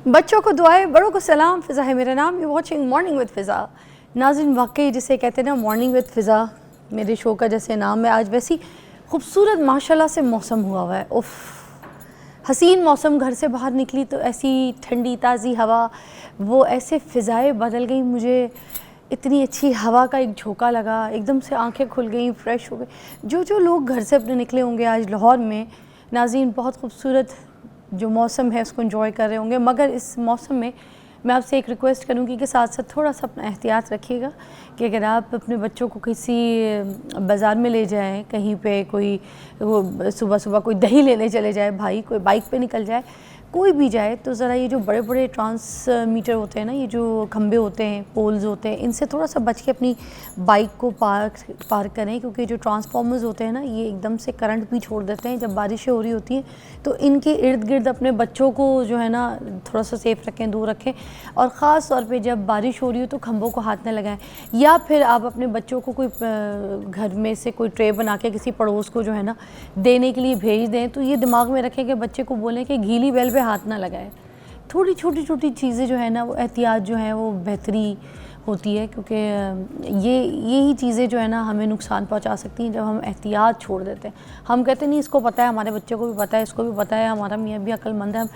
बच्चों को दुआएं, बड़ों को सलाम। फ़िज़ा है मेरा नाम। यू वॉचिंग मॉर्निंग विद फ़िज़ा। नाज़रीन, वाकई जिसे कहते हैं ना मॉर्निंग विद फ़िज़ा, मेरे शो का जैसे नाम है, आज वैसी खूबसूरत माशाल्लाह से मौसम हुआ है। उफ़, हसीन मौसम। घर से बाहर निकली तो ऐसी ठंडी ताज़ी हवा, वो ऐसे फ़िज़ाएँ बदल गई, मुझे इतनी अच्छी हवा का एक झोंका लगा, एकदम से आंखें खुल गई, फ्रेश हो गई। जो जो लोग घर से अपने निकले होंगे आज लाहौर में, नाज़रीन बहुत खूबसूरत जो मौसम है उसको एंजॉय कर रहे होंगे। मगर इस मौसम में मैं आपसे एक रिक्वेस्ट करूंगी कि साथ साथ थोड़ा सा अपना एहतियात रखिएगा कि अगर आप अपने बच्चों को किसी बाज़ार में ले जाएं, कहीं पे कोई वो सुबह सुबह कोई दही लेने चले जाए भाई, कोई बाइक पे निकल जाए, कोई भी जाए, तो ज़रा ये जो बड़े बड़े ट्रांसमीटर होते हैं ना, ये जो खंबे होते हैं, पोल्स होते हैं, इनसे थोड़ा सा बच के अपनी बाइक को पार्क करें, क्योंकि जो ट्रांसफार्मर्स होते हैं ना, ये एकदम से करंट भी छोड़ देते हैं जब बारिशें हो रही होती हैं। तो इनके इर्द गिर्द अपने बच्चों को जो है ना थोड़ा सा सेफ़ रखें, दूर रखें। और ख़ास तौर पे जब बारिश हो रही हो तो खंभों को हाथ न लगाएं। या फिर आप अपने बच्चों को कोई घर में से कोई ट्रे बना के किसी पड़ोस को जो है ना देने के लिए भेज दें, तो ये दिमाग में रखें कि बच्चे को बोलें कि गीली बेल पे हाथ ना लगाए। थोड़ी छोटी छोटी चीज़ें जो है ना, वो एहतियात जो है वो बेहतरी होती है, क्योंकि यही चीज़ें जो है ना हमें नुकसान पहुंचा सकती हैं जब हम एहतियात छोड़ देते हैं। हम कहते नहीं इसको पता है, हमारे बच्चे को भी पता है, इसको भी पता है, हमारा मियाँ भी अक्लमंद है। हम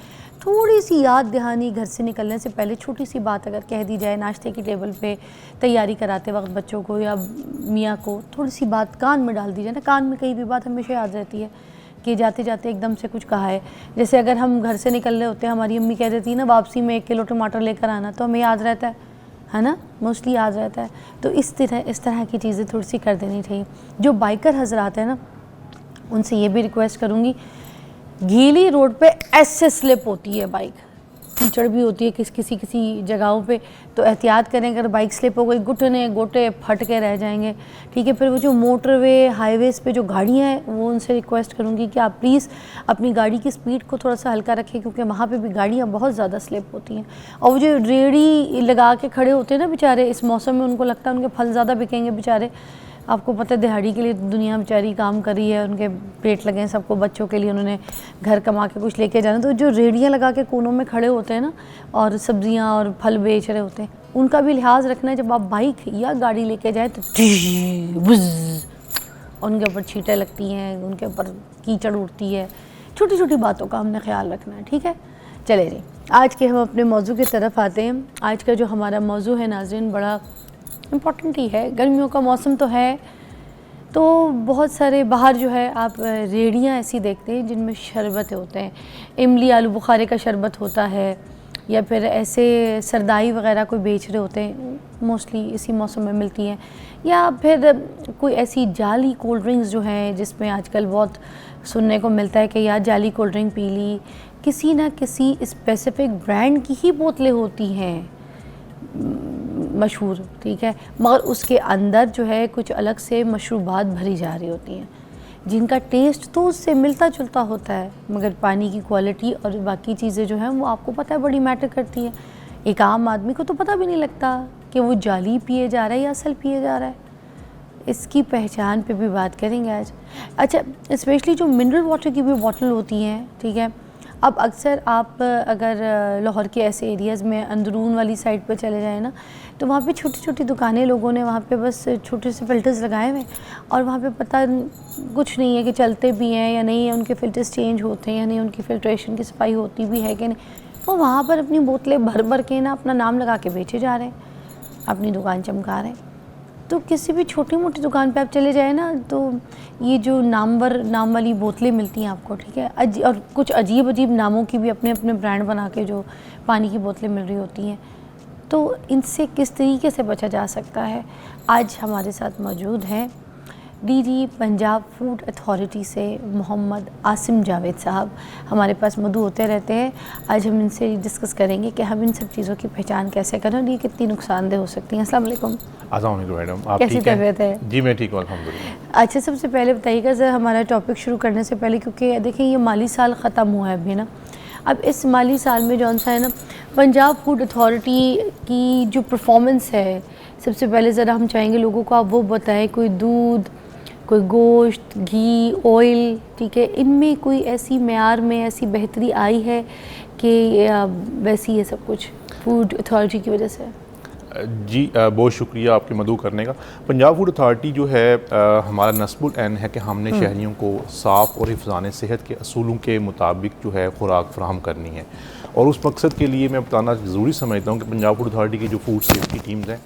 थोड़ी सी याद दहानी घर से निकलने से पहले छोटी सी बात अगर कह दी जाए, नाश्ते की टेबल पे तैयारी कराते वक्त बच्चों को या मियाँ को थोड़ी सी बात कान में डाल दी जाए ना, कान में कहीं भी बात हमेशा याद रहती है कि जाते जाते एकदम से कुछ कहा है। जैसे अगर हम घर से निकल रहे होते हैं, हमारी अम्मी कह देती है ना वापसी में 1 किलो टमाटर लेकर आना, तो हमें याद रहता है ना, मोस्टली याद रहता है। तो इस तरह की चीज़ें थोड़ी सी कर देनी चाहिए। जो बाइकर हजरात हैं ना, उनसे ये भी रिक्वेस्ट करूँगी, गीली रोड पे ऐसे स्लिप होती है बाइक, कीचड़ भी होती है किसी जगहों पे, तो एहतियात करें। अगर बाइक स्लिप हो गई, घुटने गोटे फट के रह जाएंगे, ठीक है। फिर वो जो मोटरवे हाईवेज़ पे जो गाड़ियाँ हैं, वो उनसे रिक्वेस्ट करूँगी कि आप प्लीज़ अपनी गाड़ी की स्पीड को थोड़ा सा हल्का रखें, क्योंकि वहाँ पे भी गाड़ियाँ बहुत ज़्यादा स्लिप होती हैं। और वो जो रेड़ी लगा के खड़े होते हैं ना बेचारे, इस मौसम में उनको लगता है उनके फल ज़्यादा बिकेंगे बेचारे। आपको पता है दिहाड़ी के लिए दुनिया बेचारी काम कर रही है, उनके पेट लगे हैं, सबको बच्चों के लिए उन्होंने घर कमा के कुछ लेके जाना। तो जो रेड़ियाँ लगा के कोनों में खड़े होते हैं ना और सब्जियां और फल बेच रहे होते हैं, उनका भी लिहाज रखना है। जब आप बाइक या गाड़ी लेके जाए तो उनके ऊपर छींटें लगती हैं, उनके ऊपर कीचड़ उड़ती है। छोटी छोटी बातों का हमने ख्याल रखना है, ठीक है। चले जी, आज के हम अपने मौजू की तरफ आते हैं। आज का जो हमारा मौजू है नाज़रीन, बड़ा इम्पॉर्टेंट ही है। गर्मियों का मौसम तो है, तो बहुत सारे बाहर जो है आप रेड़ियाँ ऐसी देखते हैं जिनमें शरबत होते हैं। इमली आलू बुखारे का शरबत होता है, या फिर ऐसे सरदाई वगैरह कोई बेच रहे होते हैं, मोस्टली इसी मौसम में मिलती हैं। या फिर कोई ऐसी जाली कोल्ड ड्रिंक्स जो हैं, जिसमें आजकल बहुत सुनने को मिलता है कि यार जाली कोल्ड ड्रिंक पी ली, किसी ना किसी स्पेसिफ़िक ब्रांड की ही बोतलें होती हैं मशहूर, ठीक है, मगर उसके अंदर जो है कुछ अलग से मशरूबात भरी जा रही होती हैं, जिनका टेस्ट तो उससे मिलता जुलता होता है, मगर पानी की क्वालिटी और बाकी चीज़ें जो हैं वो आपको पता है बड़ी मैटर करती हैं। एक आम आदमी को तो पता भी नहीं लगता कि वो जाली पिए जा रहा है या असल पिए जा रहा है। इसकी पहचान पे भी बात करेंगे आज। अच्छा, स्पेशली जो मिनरल वाटर की भी बॉटल होती हैं, ठीक है। अब अक्सर आप अगर लाहौर के ऐसे एरियाज़ में अंदरून वाली साइड पर चले जाएँ ना, तो वहाँ पे छोटी छोटी दुकानें लोगों ने वहाँ पे बस छोटे से फ़िल्टर्स लगाए हुए हैं, और वहाँ पे पता कुछ नहीं है कि चलते भी हैं या नहीं है, उनके फ़िल्टर्स चेंज होते हैं या नहीं, उनकी फ़िल्ट्रेशन की सफाई होती भी है कि नहीं। वो वहाँ पर अपनी बोतलें भर भर के ना अपना नाम लगा के बेचे जा रहे हैं, अपनी दुकान चमका रहे हैं। तो किसी भी छोटी मोटी दुकान पे आप चले जाए ना, तो ये जो नाम वाली बोतलें मिलती हैं आपको, ठीक है, और कुछ अजीब अजीब नामों की भी अपने अपने ब्रांड बना के जो पानी की बोतलें मिल रही होती हैं। तो इनसे किस तरीके से बचा जा सकता है, आज हमारे साथ मौजूद हैं डीजी पंजाब फूड अथॉरिटी से मोहम्मद आसिम जावेद साहब। हमारे पास मौजूद होते रहते हैं। आज हम इनसे डिस्कस करेंगे कि हम इन सब चीज़ों की पहचान कैसे करें और ये कितनी नुकसानदेह हो सकती हैं। अस्सलाम वालेकुम। मैडम, आप कैसी तबीयत है? जी मैं ठीक हूँ अल्हम्दुलिल्लाह। अच्छा, सबसे पहले बताइएगा ज़रा हमारा टॉपिक शुरू करने से पहले, क्योंकि देखिए ये माली साल ख़त्म हुआ है अभी ना। अब इस माली साल में जौन सा है ना, पंजाब फूड अथॉरिटी की जो परफॉर्मेंस है, सबसे पहले ज़रा हम चाहेंगे लोगों को आप वो बताएं, कोई दूध कोई गोश्त, घी, ऑयल, ठीक है, इनमें कोई ऐसी मेयार में ऐसी बेहतरी आई है कि वैसी है सब कुछ फूड अथॉरिटी की वजह से? जी बहुत शुक्रिया आपके मदऊ करने का। पंजाब फूड अथॉरिटी जो है हमारा नस्बुल ऐन है कि हमने शहरियों को साफ़ और हिफ़्ज़ाने सेहत के असूलों के मुताबिक जो है खुराक फराहम करनी है, और उस मकसद के लिए मैं बताना ज़रूरी समझता हूँ कि पंजाब फूड अथॉरिटी की जो फूड सेफ्टी टीम्स हैं,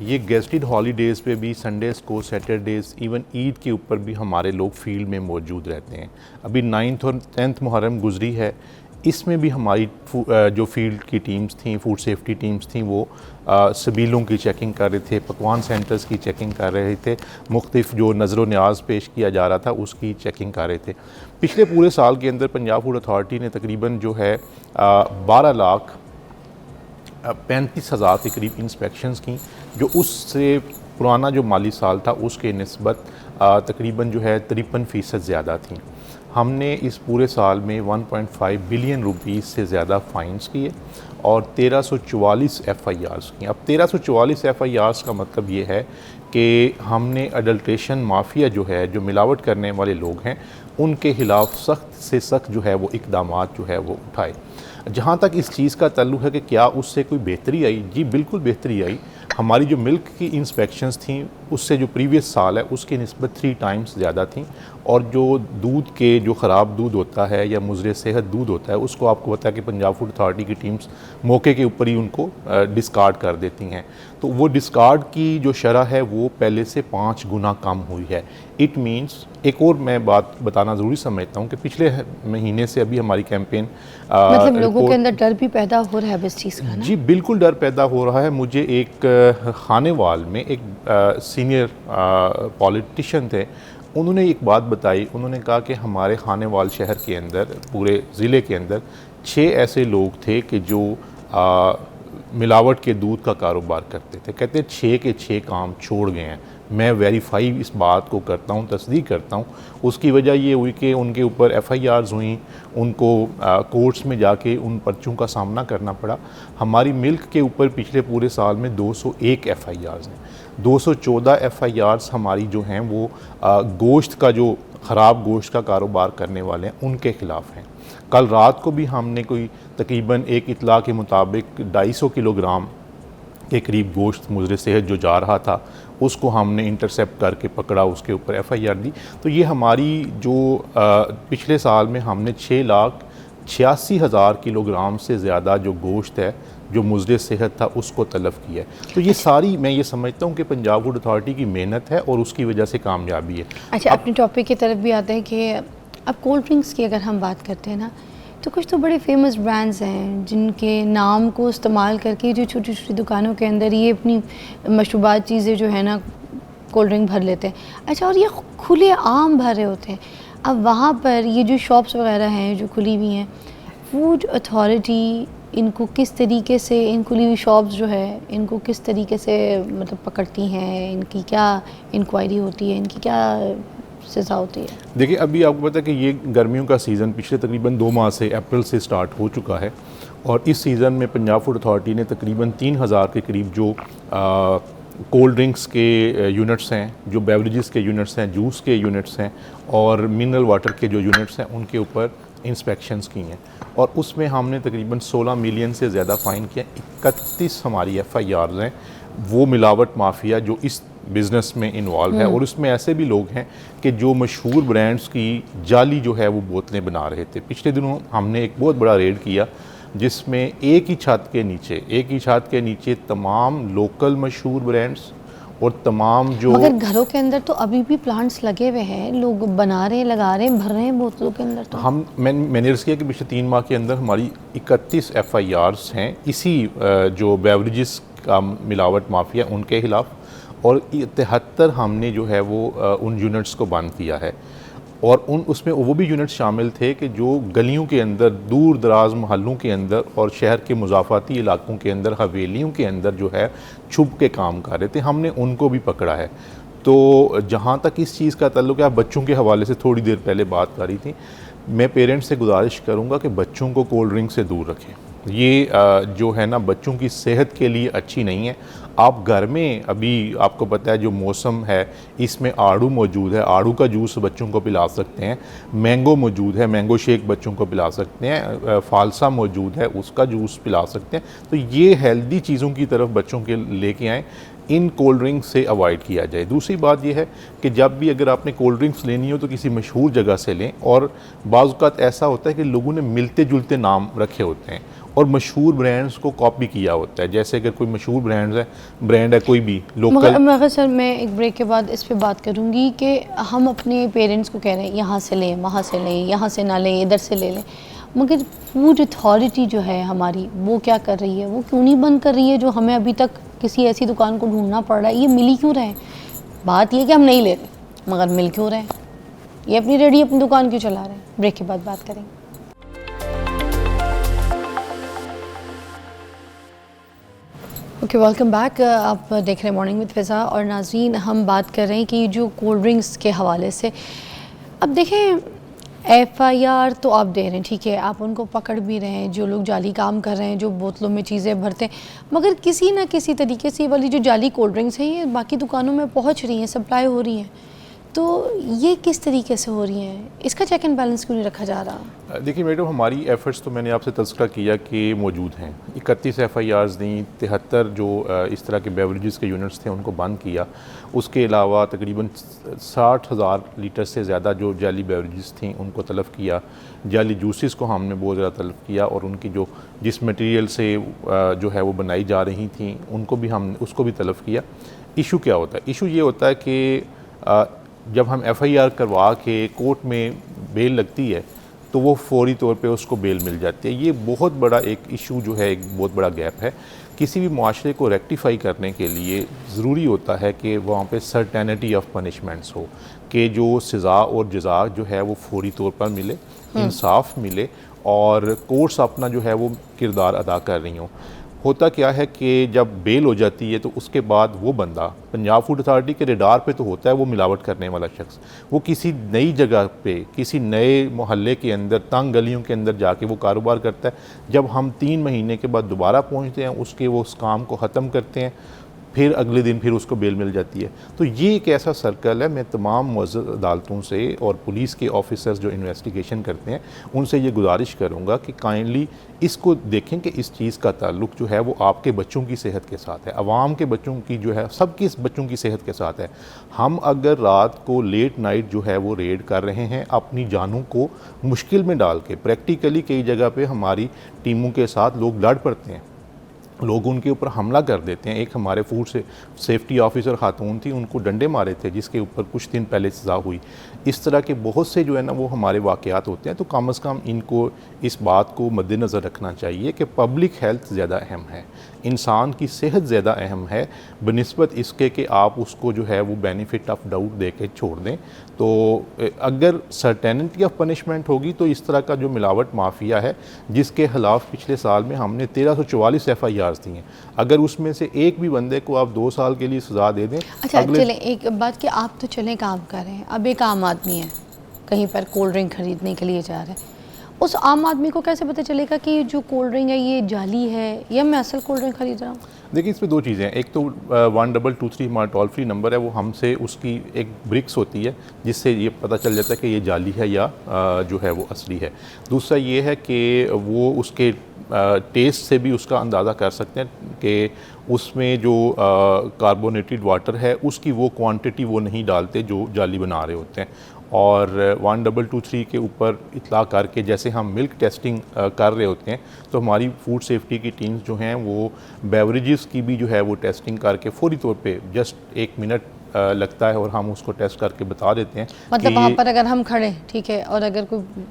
ये गेस्टेड हॉलीडेज़ पे भी, संडेज़ को, सैटरडेज़, इवन ईद के ऊपर भी हमारे लोग फील्ड में मौजूद रहते हैं। अभी 9th और 10th मुहर्रम गुजरी है, इसमें भी हमारी जो फील्ड की टीम्स थी, फूड सेफ्टी टीम्स थी, वो सबीलों की चेकिंग कर रहे थे, पकवान सेंटर्स की चेकिंग कर रहे थे, मुख्तलिफ जो नज़र व न्याज पेश किया जा रहा था उसकी चेकिंग कर रहे थे। पिछले पूरे साल के अंदर पंजाब फूड अथॉरिटी ने तकरीबन जो है 12,35,000 के करीब इंस्पेक्शंस की, जो उससे पुराना जो माली साल था उसके निस्बत तकरीबन जो है 53% ज़्यादा थी। हमने इस पूरे साल में 1.5 बिलियन रुपीस से ज़्यादा फ़ाइन्स किए और 1344 FIRs की। अब 1344 FIRs का मतलब ये है कि हमने अडल्ट्रेशन माफिया जो है, जो मिलावट करने वाले लोग हैं, उनके ख़िलाफ़ सख्त से सख्त जो है वो इक़दामात जो है वो उठाए। जहाँ तक इस चीज़ का ताल्लुक़ है कि क्या उससे कोई बेहतरी आई, जी बिल्कुल बेहतरी आई। हमारी जो मिल्क की इंस्पेक्शंस थी उससे जो प्रीवियस साल है उसकी निस्बत 3 टाइम्स ज़्यादा थी, और जो दूध के जो ख़राब दूध होता है या मुज़र सेहत दूध होता है उसको आपको पता है कि पंजाब फूड अथॉरिटी की टीम्स मौके के ऊपर ही उनको डिस्कार्ड कर देती हैं। तो वो डिस्कार्ड की जो शरह है वो पहले से 5 गुना कम हुई है। इट मीन्स, एक और मैं बात बताना ज़रूरी समझता हूँ कि पिछले महीने से अभी हमारी कैंपेन मतलब लोगों के अंदर डर भी पैदा हो रहा है इस चीज़ का ना? जी बिल्कुल डर पैदा हो रहा है। मुझे एक खानेवाल में एक सीनियर पॉलिटिशियन थे, उन्होंने एक बात बताई। उन्होंने कहा कि हमारे खानेवाल शहर के अंदर, पूरे ज़िले के अंदर 6 ऐसे लोग थे कि जो मिलावट के दूध का कारोबार करते थे। कहते 6 के 6 काम छोड़ गए हैं। मैं वेरीफाई इस बात को करता हूँ, तस्दीक करता हूँ। उसकी वजह ये हुई कि उनके ऊपर FIRs हुई, उनको कोर्ट्स में जाके उन पर्चों का सामना करना पड़ा। हमारी मिल्क के ऊपर पिछले पूरे साल में 201 FIRs हैं। 214 FIRs हमारी जो हैं वो गोश्त का, जो ख़राब गोश्त का कारोबार करने वाले हैं उनके ख़िलाफ़ हैं। कल रात को भी हमने कोई तकरीबन एक इतला के मुताबिक 250 किलोग्राम के करीब गोश्त मुज़र सेहत जो जा रहा था उसको हमने इंटरसेप्ट करके पकड़ा, उसके ऊपर FIR दी। तो ये हमारी जो पिछले साल में हमने 6,86,000 किलोग्राम से ज़्यादा जो गोश्त है जो मुज़र सेहत था उसको तलफ़ किया है। तो ये सारी, मैं ये समझता हूँ कि पंजाब फूड अथॉरिटी की मेहनत है और उसकी वजह से कामयाबी है। अच्छा, अपने टॉपिक की तरफ भी आते हैं कि अब कोल्ड ड्रिंक्स की अगर हम बात करते हैं ना, तो कुछ तो बड़े फेमस ब्रांड्स हैं जिनके नाम को इस्तेमाल करके जो छोटी छोटी दुकानों के अंदर ये अपनी मशरूबात चीज़ें जो है ना, कोल्ड ड्रिंक भर लेते हैं। अच्छा, और ये खुले आम भर रहे होते हैं। अब वहाँ पर ये जो शॉप्स वगैरह हैं जो खुली हुई हैं, फूड अथॉरिटी इनको किस तरीके से, इन खुली हुई शॉप्स जो है इनको किस तरीके से मतलब पकड़ती हैं, इनकी क्या इंक्वायरी होती है, इनकी क्या सज़ा होती है? देखिए, अभी आपको पता है कि ये गर्मियों का सीज़न पिछले तकरीबन 2 माह से, अप्रैल से स्टार्ट हो चुका है, और इस सीज़न में पंजाब फूड अथॉरिटी ने तकरीबन 3,000 के करीब जो कोल्ड ड्रिंक्स के यूनिट्स हैं, जो बेवरेजेस के यूनिट्स हैं, जूस के यूनिट्स हैं और मिनरल वाटर के जो यूनिट्स हैं उनके ऊपर इंस्पेक्शंस की हैं, और उसमें हमने तकरीबन 16 मिलियन से ज़्यादा फ़ाइन किया। 31 हमारी FIRs हैं वो मिलावट माफिया जो इस बिज़नेस में इन्वॉल्व है, और उसमें ऐसे भी लोग हैं कि जो मशहूर ब्रांड्स की जाली जो है वो बोतलें बना रहे थे। पिछले दिनों हमने एक बहुत बड़ा रेड किया जिसमें एक ही छत के नीचे तमाम लोकल मशहूर ब्रांड्स और तमाम जो, मगर घरों के अंदर तो अभी भी प्लांट्स लगे हुए हैं, लोग बना रहे हैं, लगा रहे हैं, भर रहे हैं बोतलों के अंदर। तो मैंने अर्ज़ किया कि पिछले 3 माह के अंदर हमारी 31 FIRs हैं इसी जो बेवरेजेस का मिलावट माफिया उनके ख़िलाफ़, और 73 हमने जो है वो उन यूनिट्स को बंद किया है। और उसमें वो भी यूनिट्स शामिल थे कि जो गलियों के अंदर, दूर दराज महलों के अंदर और शहर के मुज़ाफ़ाती इलाकों के अंदर, हवेलियों के अंदर जो है छुप के काम कर रहे थे, हमने उनको भी पकड़ा है। तो जहाँ तक इस चीज़ का ताल्लुक़ है, आप बच्चों के हवाले से थोड़ी देर पहले बात कर रही थी, मैं पेरेंट्स से गुजारिश करूँगा कि बच्चों को कोल्ड ड्रिंक से दूर रखें। ये जो है ना बच्चों की सेहत के लिए अच्छी नहीं है। आप घर में अभी आपको पता है जो मौसम है इसमें आड़ू मौजूद है, आड़ू का जूस बच्चों को पिला सकते हैं, मैंगो मौजूद है, मैंगो शेक बच्चों को पिला सकते हैं, फालसा मौजूद है उसका जूस पिला सकते हैं। तो ये हेल्दी चीज़ों की तरफ बच्चों के लेके आएँ, इन कोल्ड ड्रिंक्स से अवॉइड किया जाए। दूसरी बात यह है कि जब भी अगर आपने कोल्ड ड्रिंक्स लेनी हो तो किसी मशहूर जगह से लें, और बाज़ औक़ात ऐसा होता है कि लोगों ने मिलते जुलते नाम रखे होते हैं और मशहूर ब्रांड्स को कॉपी किया होता है। जैसे अगर कोई मशहूर ब्रांड है कोई भी लोकल। मगर सर मैं एक ब्रेक के बाद इस पे बात करूँगी कि हम अपने पेरेंट्स को कह रहे हैं यहाँ से लें, वहाँ से लें, यहाँ से ना लें, इधर से ले लें, मगर फूड अथॉरिटी जो है हमारी वो क्या कर रही है? वो क्यों नहीं बंद कर रही है जो हमें अभी तक किसी ऐसी दुकान को ढूंढना पड़ रहा है? ये मिल ही क्यों रहे हैं? बात ये कि हम नहीं ले रहे मगर मिल क्यों रहे हैं? ये अपनी रेडी अपनी दुकान क्यों चला रहे हैं? ब्रेक के बाद बात करेंगे। Okay, welcome back. आप देख रहे हैं मॉर्निंग विद फ़िज़ा। और नाज़रीन, हम बात कर रहे हैं कि जो कोल्ड ड्रिंक्स के हवाले से, अब देखें FIR तो आप दे रहे हैं, ठीक है, आप उनको पकड़ भी रहे हैं जो लोग जाली काम कर रहे हैं, जो बोतलों में चीज़ें भरते हैं, मगर किसी ना किसी तरीके से ये वाली जो जाली कोल्ड ड्रिंक्स हैं ये बाकी दुकानों में पहुंच रही हैं, सप्लाई हो रही हैं। तो ये किस तरीके से हो रही हैं? इसका चेक एंड बैलेंस क्यों नहीं रखा जा रहा? देखिए मैडम, हमारी एफ़र्ट्स तो मैंने आपसे तज़किरा किया कि मौजूद हैं। 31 FIRs दी, 73 जो इस तरह के बेवरेजेस के यूनिट्स थे उनको बंद किया। उसके अलावा तकरीबन 60,000 लीटर से ज़्यादा जो जाली बेवरेजेस थी उनको तलब किया। जाली जूसेस को हमने बहुत ज़्यादा तलब किया, और उनकी जो जिस मटेरियल से जो है वो बनाई जा रही थी उनको भी हमने उसको भी तलब किया। इशू क्या होता है? इशू ये होता है कि जब हम FIR करवा के कोर्ट में बेल लगती है तो वो फौरी तौर पे उसको बेल मिल जाती है। ये बहुत बड़ा एक इशू जो है, एक बहुत बड़ा गैप है। किसी भी माशरे को रेक्टिफाई करने के लिए ज़रूरी होता है कि वहाँ पे सर्टेनिटी ऑफ पनिशमेंट्स हो, कि जो सज़ा और जज़ा जो है वो फौरी तौर पर मिले, इंसाफ मिले, और कोर्ट्स अपना जो है वो किरदार अदा कर रही हों। होता क्या है कि जब बेल हो जाती है तो उसके बाद वो बंदा पंजाब फूड अथॉरिटी के रेडार पे तो होता है वो मिलावट करने वाला शख्स, वो किसी नई जगह पे किसी नए मोहल्ले के अंदर तंग गलियों के अंदर जाके वो कारोबार करता है। जब हम 3 महीने के बाद दोबारा पहुंचते हैं उसके वो उस काम को ख़त्म करते हैं, फिर अगले दिन फिर उसको बेल मिल जाती है। तो ये एक ऐसा सर्कल है। मैं तमाम मुअज़्ज़ज़ अदालतों से और पुलिस के ऑफिसर्स जो इन्वेस्टिगेशन करते हैं उनसे ये गुजारिश करूँगा कि काइंडली इसको देखें कि इस चीज़ का ताल्लुक जो है वो आपके बच्चों की सेहत के साथ है, आवाम के बच्चों की जो है, सबकी बच्चों की सेहत के साथ है। हम अगर रात को लेट नाइट जो है वो रेड कर रहे हैं अपनी जानों को मुश्किल में डाल के, प्रैक्टिकली कई जगह पे हमारी टीमों के साथ लोग लड़ पड़ते हैं, लोग उनके ऊपर हमला कर देते हैं। एक हमारे फूड से सेफ्टी ऑफिसर खातून थी, उनको डंडे मारे थे जिसके ऊपर कुछ दिन पहले सज़ा हुई। इस तरह के बहुत से जो है ना वो हमारे वाक़यात होते हैं। तो कम अज़ कम इनको इस बात को मद्देनज़र रखना चाहिए कि पब्लिक हेल्थ ज़्यादा अहम है, इंसान की सेहत ज़्यादा अहम है बनिस्बत इसके कि आप उसको जो है वो बेनिफिट ऑफ डाउट दे के छोड़ दें। तो अगर सर्टेनिटी ऑफ पनिशमेंट होगी तो इस तरह का जो मिलावट माफिया है जिसके खिलाफ पिछले साल में हमने 1344 FIRs दी हैं, अगर उसमें से एक भी बंदे को आप 2 साल के लिए सज़ा दे दें। अच्छा चलें, एक बात कि आप तो चलें काम कर रहे हैं, अब एक आम आदमी है कहीं पर कोल्ड ड्रिंक ख़रीदने के लिए जा रहा है, उस आम आदमी को कैसे पता चलेगा कि जो कोल्ड ड्रिंक है ये जाली है या मैं असल कोल्ड ड्रिंक ख़रीद रहा हूँ? देखिए इसमें 2 चीज़ें हैं। एक तो 1223 हमारा टोल फ्री नंबर है, वो हमसे उसकी एक ब्रिक्स होती है जिससे ये पता चल जाता है कि ये जाली है या जो है वो असली है। दूसरा ये है कि वो उसके टेस्ट से भी उसका अंदाज़ा कर सकते हैं कि उसमें जो कार्बोनेटेड वाटर है उसकी वो क्वांटिटी वो नहीं डालते जो जाली बना रहे होते हैं। और 1223 के ऊपर इतला करके जैसे हम मिल्क टेस्टिंग कर रहे होते हैं तो हमारी फूड सेफ्टी की टीम्स जो हैं वो बेवरेजेस की भी जो है वो टेस्टिंग करके फौरी तौर पे जस्ट 1 मिनट लगता है और हम उसको टेस्ट करके बता देते हैं। मतलब वहाँ पर अगर हम खड़े, ठीक है, और अगर कोई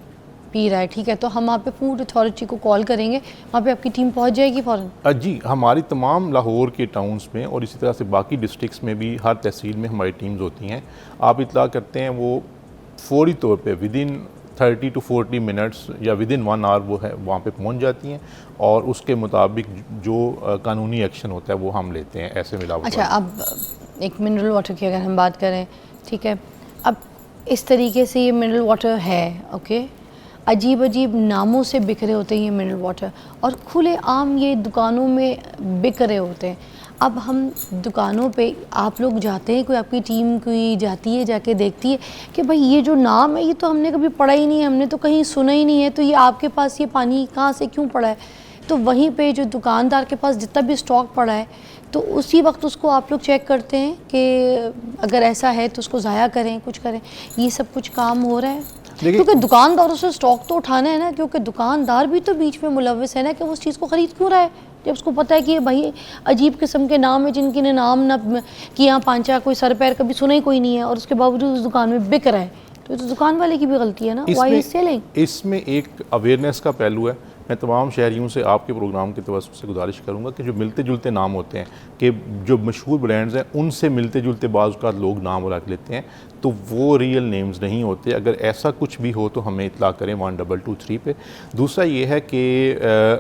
पी रहा है, ठीक है, तो हम वहाँ पे फूड अथॉरिटी को कॉल करेंगे, वहाँ पे आपकी टीम पहुँच जाएगी फ़ौरन? जी, हमारी तमाम लाहौर के टाउन्स में और इसी तरह से बाकी डिस्ट्रिक्ट्स में भी हर तहसील में हमारी टीम्स होती हैं। आप इतला करते हैं वो फौरी तौर पे विदिन 30 to 40 मिनट्स या विदिन 1 आवर वो है वहाँ पे पहुँच जाती हैं और उसके मुताबिक जो कानूनी एक्शन होता है वो हम लेते हैं ऐसे मिलावट। अच्छा, अब एक मिनरल वाटर की अगर हम बात करें, ठीक है, अब इस तरीके से ये मिनरल वाटर है, ओके, अजीब अजीब नामों से बिक रहे होते हैं ये मिनरल वाटर, और खुले आम ये दुकानों में बिक रहे होते हैं। अब हम दुकानों पे आप लोग जाते हैं, कोई आपकी टीम कोई जाती है, जाके देखती है कि भाई ये जो नाम है ये तो हमने कभी पढ़ा ही नहीं है, हमने तो कहीं सुना ही नहीं है, तो ये आपके पास ये पानी कहाँ से क्यों पड़ा है? तो वहीं पे जो दुकानदार के पास जितना भी स्टॉक पड़ा है तो उसी वक्त उसको आप लोग चेक करते हैं कि अगर ऐसा है तो उसको ज़ाया करें, कुछ करें, ये सब कुछ काम हो रहा है? क्योंकि दुकानदारों से स्टॉक तो उठाना है ना, क्योंकि दुकानदार भी तो बीच में मुलव्वस है ना कि वो उस चीज़ को ख़रीद क्यों रहा है जब उसको पता है कि ये भाई अजीब किस्म के नाम है जिनके ने नाम ना कि यहाँ पांचा कोई सर पैर कभी सुना ही कोई नहीं है, और उसके बावजूद उस दुकान में बिक रहा है, तो ये तो दुकान वाले की भी गलती है ना। Why is selling? इसमें एक अवेयरनेस का पहलू है। मैं तमाम शहरियों से आपके प्रोग्राम के तवज्जुह से गुजारिश करूंगा कि जो मिलते जुलते नाम होते हैं, कि जो मशहूर ब्रांड्स हैं उनसे मिलते जुलते बाज़ औक़ात लोग नाम रख लेते हैं, तो वो रियल नेम्स नहीं होते। अगर ऐसा कुछ भी हो तो हमें इत्तला करें 1223 पे। दूसरा ये है कि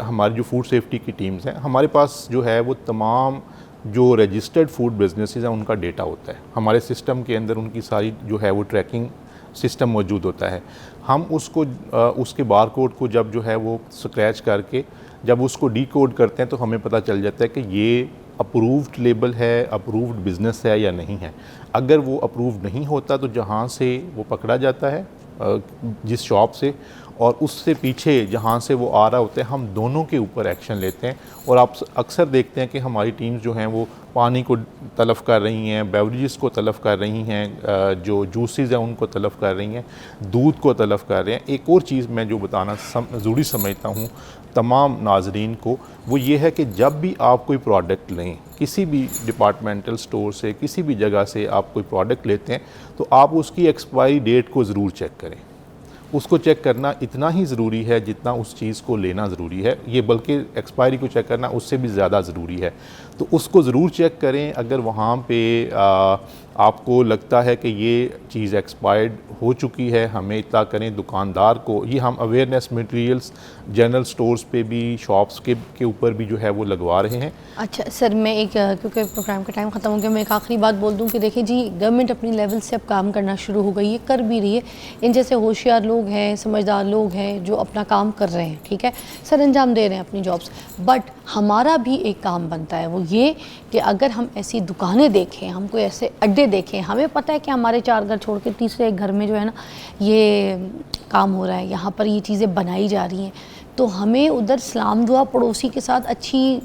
हमारी जो फूड सेफ्टी की टीम्स हैं, हमारे पास जो है वो तमाम जो रजिस्टर्ड फूड बिजनेसेस हैं उनका डेटा होता है। हमारे सिस्टम के अंदर उनकी सारी जो है वो ट्रैकिंग सिस्टम मौजूद होता है। हम उसको उसके बार कोड को जब जो है वो स्क्रैच करके जब उसको डी कोड करते हैं तो हमें पता चल जाता है कि ये अप्रूव्ड लेबल है, अप्रूव्ड बिज़नेस है या नहीं है। अगर वो अप्रूव्ड नहीं होता तो जहाँ से वो पकड़ा जाता है जिस शॉप से, और उससे पीछे जहाँ से वो आ रहा होता है, हम दोनों के ऊपर एक्शन लेते हैं। और आप अक्सर देखते हैं कि हमारी टीम्स जो हैं वो पानी को तलफ़ कर रही हैं, बेवरेजेस को तलफ़ कर रही हैं, जो जूसेस हैं उनको तलफ़ कर रही हैं, दूध को तलफ़ कर रहे हैं। एक और चीज़ मैं जो बताना ज़रूरी समझता हूँ तमाम नाजरीन को, वो ये है कि जब भी आप कोई प्रोडक्ट लें, किसी भी डिपार्टमेंटल स्टोर से, किसी भी जगह से आप कोई प्रोडक्ट लेते हैं, तो आप उसकी एक्सपायरी डेट को ज़रूर चेक करें। उसको चेक करना इतना ही ज़रूरी है जितना उस चीज़ को लेना ज़रूरी है, ये बल्कि एक्सपायरी को चेक करना उससे भी ज़्यादा ज़रूरी है। तो उसको ज़रूर चेक करें। अगर वहाँ पे आपको लगता है कि ये चीज़ एक्सपायर्ड हो चुकी है, हमें इत्तला करें दुकानदार को। ये हम अवेयरनेस मटेरियल्स जनरल स्टोर्स पे भी, शॉप्स के ऊपर भी जो है वो लगवा रहे हैं। अच्छा सर, मैं एक क्योंकि प्रोग्राम का टाइम ख़त्म हो गया, मैं एक आखिरी बात बोल दूं कि देखिए जी, गवर्नमेंट अपनी लेवल से अब काम करना शुरू हो गई है, कर भी रही है। इन जैसे होशियार लोग हैं, समझदार लोग हैं जो अपना काम कर रहे हैं, ठीक है सर, अंजाम दे रहे हैं अपनी जॉब्स। बट हमारा भी एक काम बनता है, वो ये कि अगर हम ऐसी दुकानें देखें, हम कोई ऐसे अड्डे देखें, हमें पता है कि हमारे 4 घर छोड़ के तीसरे एक घर में जो है ना ये काम हो रहा है, यहाँ पर ये चीज़ें बनाई जा रही हैं, तो हमें उधर सलाम दुआ पड़ोसी के साथ अच्छी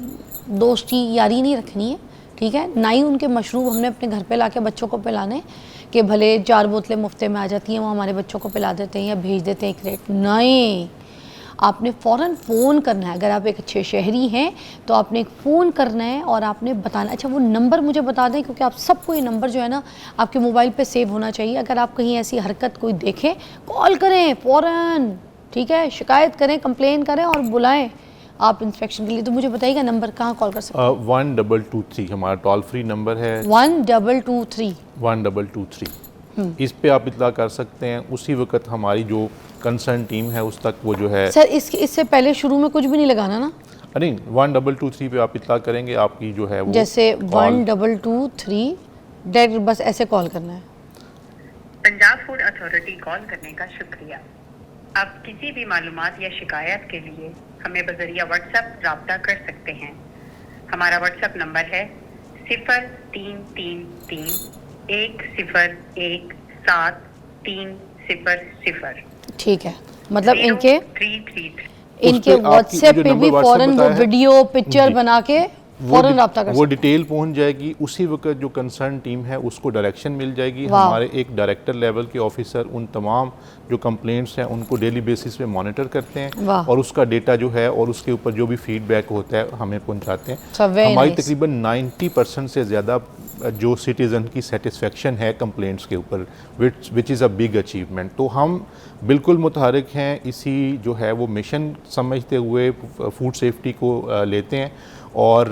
दोस्ती यारी नहीं रखनी है, ठीक है ना ही उनके मशरूब हमने अपने घर पे लाके बच्चों को पिलाने कि भले 4 बोतलें मुफ्ते में आ जाती हैं, वो हमारे बच्चों को पिला देते हैं या भेज देते हैं एक रेट। नहीं, आपने फ़ौरन फ़ोन करना है। अगर आप एक अच्छे शहरी हैं तो आपने एक फ़ोन करना है और आपने बताना। अच्छा, वो नंबर मुझे बता दें, क्योंकि आप सबको ये नंबर जो है ना आपके मोबाइल पे सेव होना चाहिए। अगर आप कहीं ऐसी हरकत कोई देखें, कॉल करें फ़ौरन, ठीक है, शिकायत करें, कंप्लेन करें और बुलाएं आप इंस्पेक्शन के लिए। तो मुझे बताइएगा नंबर कहाँ कॉल कर सकते हैं? 1223 हमारा टोल फ्री नंबर है। 1223 इस पे आप इत्तला कर सकते हैं। उसी वक्त हमारी जो कंसर्न टीम है उस तक वो जो है। सर इससे पहले शुरू में कुछ भी नहीं लगाना ना? नहीं, 1223 पे आप इत्तला करेंगे, आपकी जो है वो जैसे 1223 डायरेक्ट बस ऐसे कॉल करना है। पंजाब फूड अथॉरिटी कॉल करने का शुक्रिया। आप किसी भी मालूमात या शिकायत के लिए हमें बजरिया व्हाट्सएप रब्ता कर सकते हैं। हमारा व्हाट्सएप नंबर है 033310173000। ठीक है, मतलब इनके 0333 व्हाट्सएप पे भी फ़ौरन वो वीडियो पिक्चर बना के फ़ौरन रब्ता कर वो डिटेल पहुंच जाएगी। उसी वक्त जो कंसर्न टीम है उसको डायरेक्शन मिल जाएगी। हमारे एक डायरेक्टर लेवल के ऑफिसर उन तमाम जो कंप्लेंट्स हैं उनको डेली बेसिस पे मॉनिटर करते हैं और उसका डेटा जो है और उसके ऊपर जो भी फीडबैक होता है हमें पहुंचाते हैं। हमारी तकरीबन 90% से ज़्यादा जो सिटीज़न की सेटिस्फेक्शन है कंप्लेंट्स के ऊपर, which is a big achievement. तो हम बिल्कुल मुतहरिक हैं, इसी जो है वो मिशन समझते हुए फूड सेफ्टी को लेते हैं। और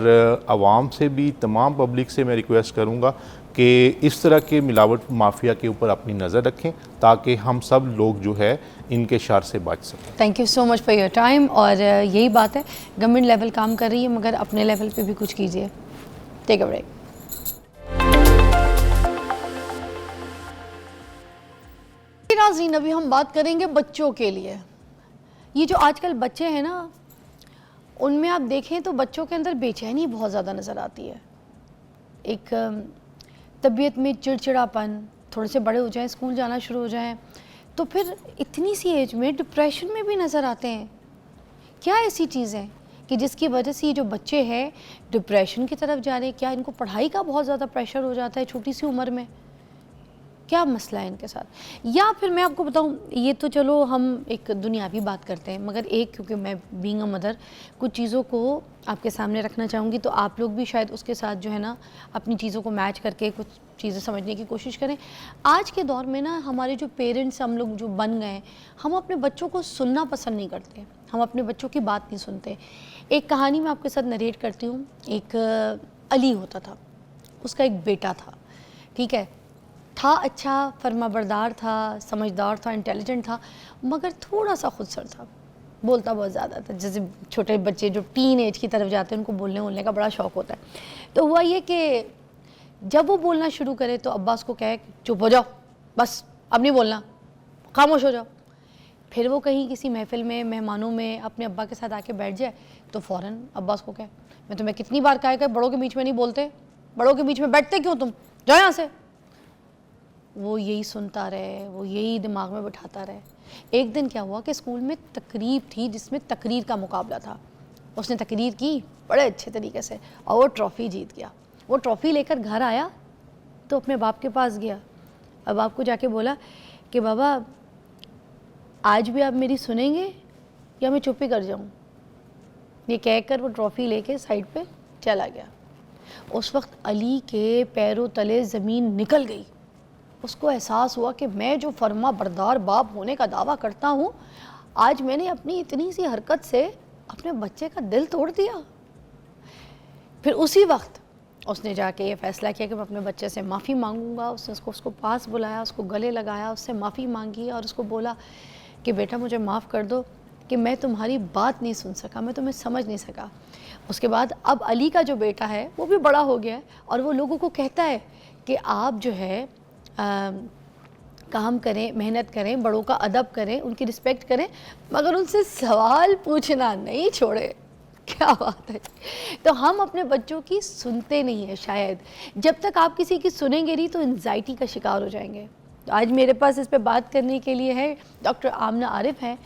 आवाम से भी, तमाम पब्लिक से मैं रिक्वेस्ट करूँगा कि इस तरह के मिलावट माफिया के ऊपर अपनी नज़र रखें ताकि हम सब लोग जो है इनके शर से बच सकें। Thank you so much for your time. और यही बात है, गवर्नमेंट लेवल काम कर रही है मगर अपने लेवल पे भी कुछ कीजिए। Take a break. नाज़रीन, अभी हम बात करेंगे बच्चों के लिए। ये जो आजकल बच्चे हैं ना, उनमें आप देखें तो बच्चों के अंदर बेचैनी बहुत ज़्यादा नज़र आती है। एक तबीयत में चिड़चिड़ापन, थोड़े से बड़े हो जाएं, स्कूल जाना शुरू हो जाएं, तो फिर इतनी सी एज में डिप्रेशन में भी नज़र आते हैं। क्या ऐसी चीज़ें कि जिसकी वजह से ये जो बच्चे हैं डिप्रेशन की तरफ जा रहे हैं? क्या इनको पढ़ाई का बहुत ज़्यादा प्रेशर हो जाता है छोटी सी उम्र में? क्या मसला है इनके साथ? या फिर मैं आपको बताऊं, ये तो चलो हम एक दुनियावी बात करते हैं, मगर एक, क्योंकि मैं बीइंग अ मदर कुछ चीज़ों को आपके सामने रखना चाहूँगी, तो आप लोग भी शायद उसके साथ जो है ना अपनी चीज़ों को मैच करके कुछ चीज़ें समझने की कोशिश करें। आज के दौर में ना हमारे जो पेरेंट्स हम लोग जो बन गए, हम अपने बच्चों को सुनना पसंद नहीं करते, हम अपने बच्चों की बात नहीं सुनते। एक कहानी मैं आपके साथ नरेट करती हूँ। एक अली होता था, उसका एक बेटा था, ठीक है, था अच्छा, फर्माबरदार था, समझदार था, इंटेलिजेंट था, मगर थोड़ा सा खुदसर था, बोलता बहुत ज़्यादा था। जैसे छोटे बच्चे जो टीन एज की तरफ जाते हैं उनको बोलने बोलने का बड़ा शौक़ होता है। तो हुआ ये कि जब वो बोलना शुरू करे तो अब्बा उसको कहे चुप हो जाओ, बस अब नहीं बोलना, खामोश हो जाओ। फिर वो कहीं किसी महफिल में, मेहमानों में अपने अब्बा के साथ आके बैठ जाए तो फ़ौरन अब्बा उसको कहे मैं तुम्हें कितनी बार कहा है कि बड़ों के बीच में नहीं बोलते, बड़ों के बीच में बैठते क्यों तुम, जाओ यहाँ से। वो यही सुनता रहे, वो यही दिमाग में बिठाता रहे। एक दिन क्या हुआ कि स्कूल में तकरीब थी जिसमें तकरीर का मुकाबला था। उसने तकरीर की बड़े अच्छे तरीके से और वो ट्रॉफ़ी जीत गया। वो ट्रॉफ़ी लेकर घर आया तो अपने बाप के पास गया। अब बाप को जाके बोला कि बाबा आज भी आप मेरी सुनेंगे या मैं चुप ही कर जाऊँ। ये कहकर वो ट्रॉफ़ी लेके साइड पे चला गया। उस वक्त अली के पैरों तले ज़मीन निकल गई। उसको एहसास हुआ कि मैं जो फर्मा बरदार बाप होने का दावा करता हूँ, आज मैंने अपनी इतनी सी हरकत से अपने बच्चे का दिल तोड़ दिया। फिर उसी वक्त उसने जाके ये फ़ैसला किया कि मैं अपने बच्चे से माफ़ी मांगूंगा। उसने उसको पास बुलाया, उसको गले लगाया, उससे माफ़ी मांगी और उसको बोला कि बेटा मुझे माफ़ कर दो कि मैं तुम्हारी बात नहीं सुन सका, मैं तुम्हें समझ नहीं सका। उसके बाद अब अली का जो बेटा है वो भी बड़ा हो गया है और वो लोगों को कहता है कि आप जो है काम करें, मेहनत करें, बड़ों का अदब करें, उनकी रिस्पेक्ट करें, मगर उनसे सवाल पूछना नहीं छोड़े। क्या बात है। तो हम अपने बच्चों की सुनते नहीं हैं शायद। जब तक आप किसी की सुनेंगे नहीं तो एंजाइटी का शिकार हो जाएंगे। तो आज मेरे पास इस पे बात करने के लिए है डॉक्टर आमना आरिफ हैं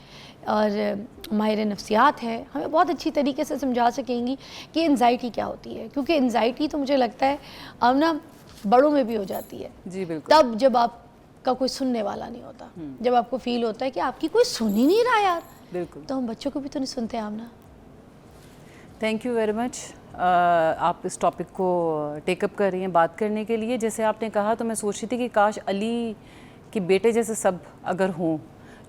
और माहिर नफ्सियात है। हमें बहुत अच्छी तरीके से समझा सकेंगी कि एंजाइटी क्या होती है, क्योंकि एंजाइटी तो मुझे लगता है आमना बड़ों में भी हो जाती है। जी बिल्कुल। तब जब आपका कोई सुनने वाला नहीं होता, जब आपको फील होता है कि आपकी कोई सुन ही नहीं रहा यार। बिल्कुल। तो हम बच्चों को भी तो नहीं सुनते Amna. Thank you very much. आप इस टॉपिक को टेकअप कर रही हैं बात करने के लिए। जैसे आपने कहा तो मैं सोच रही थी कि काश अली के बेटे जैसे सब अगर हों,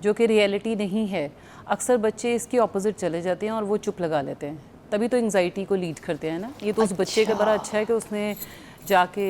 जो कि रियलिटी नहीं है। अक्सर बच्चे इसके ऑपोजिट चले जाते हैं और वो चुप लगा लेते हैं, तभी तो एंजाइटी को लीड करते हैं ना। ये तो उस बच्चे का बड़ा अच्छा है कि उसने जाके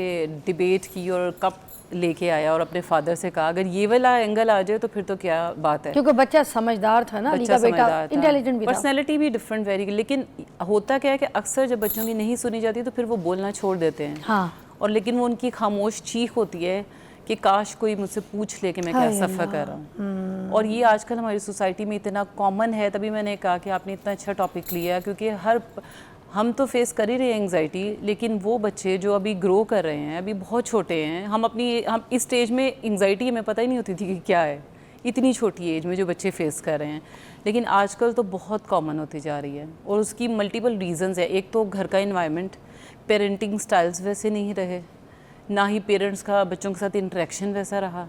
डिबेट की और कप लेके आया और अपने फादर से कहा। अगर ये वाला एंगल आ जाए तो फिर तो क्या बात है, क्योंकि बच्चा समझदार था ना, अली का बेटा इंटेलिजेंट भी था, पर्सनैलिटी भी डिफरेंट वेरी। लेकिन होता क्या है कि अक्सर जब बच्चों की नहीं सुनी जाती तो फिर वो बोलना छोड़ देते हैं। हाँ। और लेकिन वो उनकी खामोश चीख होती है कि काश कोई मुझसे पूछ ले कि मैं क्या सफ़र कर रहा हूँ। और ये आजकल हमारी सोसाइटी में इतना कॉमन है। तभी मैंने कहा कि आपने इतना अच्छा टॉपिक लिया, क्योंकि हम तो फेस कर ही रहे हैं एंग्जाइटी, लेकिन वो बच्चे जो अभी ग्रो कर रहे हैं, अभी बहुत छोटे हैं। हम इस स्टेज में एंग्जाइटी हमें पता ही नहीं होती थी कि क्या है, इतनी छोटी एज में जो बच्चे फेस कर रहे हैं। लेकिन आजकल तो बहुत कॉमन होती जा रही है और उसकी मल्टीपल रीजंस है। एक तो घर का इन्वायरमेंट, पेरेंटिंग स्टाइल्स वैसे नहीं रहे, ना ही पेरेंट्स का बच्चों के साथ इंटरेक्शन वैसा रहा